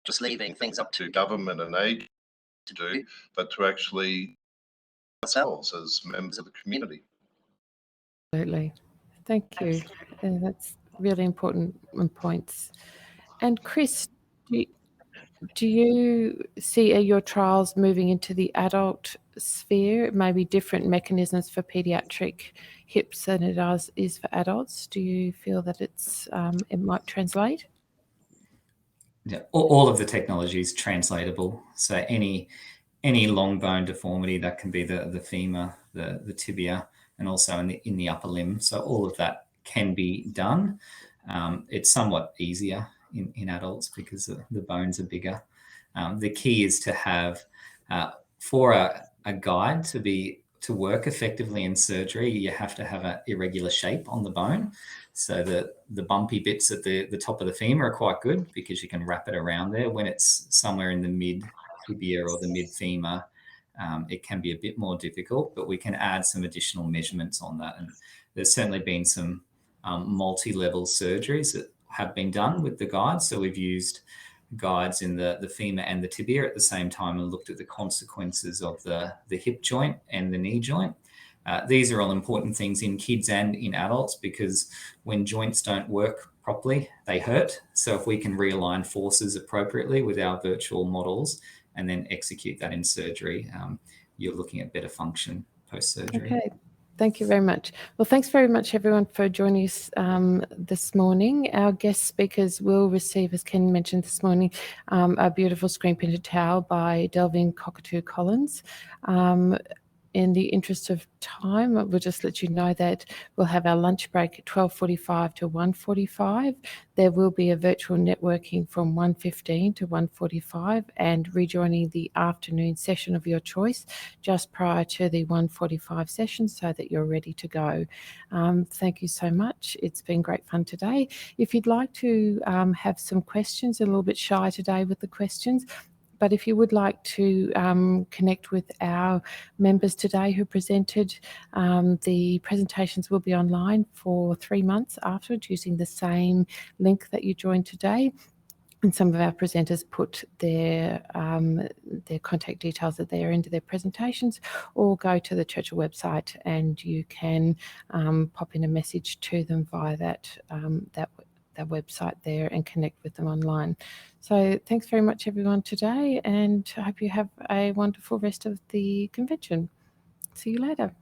just leaving things up to government and aid to do, but to actually ourselves as members of the community. Absolutely. Thank you. That's really important points. And Chris, do you see your trials moving into the adult sphere, maybe different mechanisms for pediatric hips than it is for adults? Do you feel that it might translate? Yeah, all of the technology is translatable. So any long bone deformity, that can be the femur, the tibia, and also in the upper limb. So all of that can be done. It's somewhat easier in adults because the bones are bigger. The key is to have for a guide to work effectively in surgery, you have to have an irregular shape on the bone. So the bumpy bits at the top of the femur are quite good because you can wrap it around there. When it's somewhere in the mid tibia or the mid femur, it can be a bit more difficult, but we can add some additional measurements on that. And there's certainly been some multi-level surgeries that have been done with the guides. So we've used guides in the femur and the tibia at the same time and looked at the consequences of the hip joint and the knee joint. These are all important things in kids and in adults because when joints don't work properly, they hurt. So if we can realign forces appropriately with our virtual models and then execute that in surgery, you're looking at better function post-surgery. Okay. Thank you very much. Well, thanks very much, everyone, for joining us this morning. Our guest speakers will receive, as Ken mentioned this morning, a beautiful screen printed towel by Delvin Cockatoo Collins. in the interest of time, we'll just let you know that we'll have our lunch break at 12:45 to 1:45. There will be a virtual networking from 1:15 to 1:45 and rejoining the afternoon session of your choice just prior to the 1:45 session so that you're ready to go. Thank you so much. It's been great fun today. If you'd like to have some questions, a little bit shy today with the questions, but if you would like to connect with our members today who presented, the presentations will be online for 3 months afterwards using the same link that you joined today. And some of our presenters put their contact details at their end of their presentations, or go to the Churchill website and you can pop in a message to them via that website there and connect with them online. So thanks very much everyone today, and I hope you have a wonderful rest of the convention. See you later.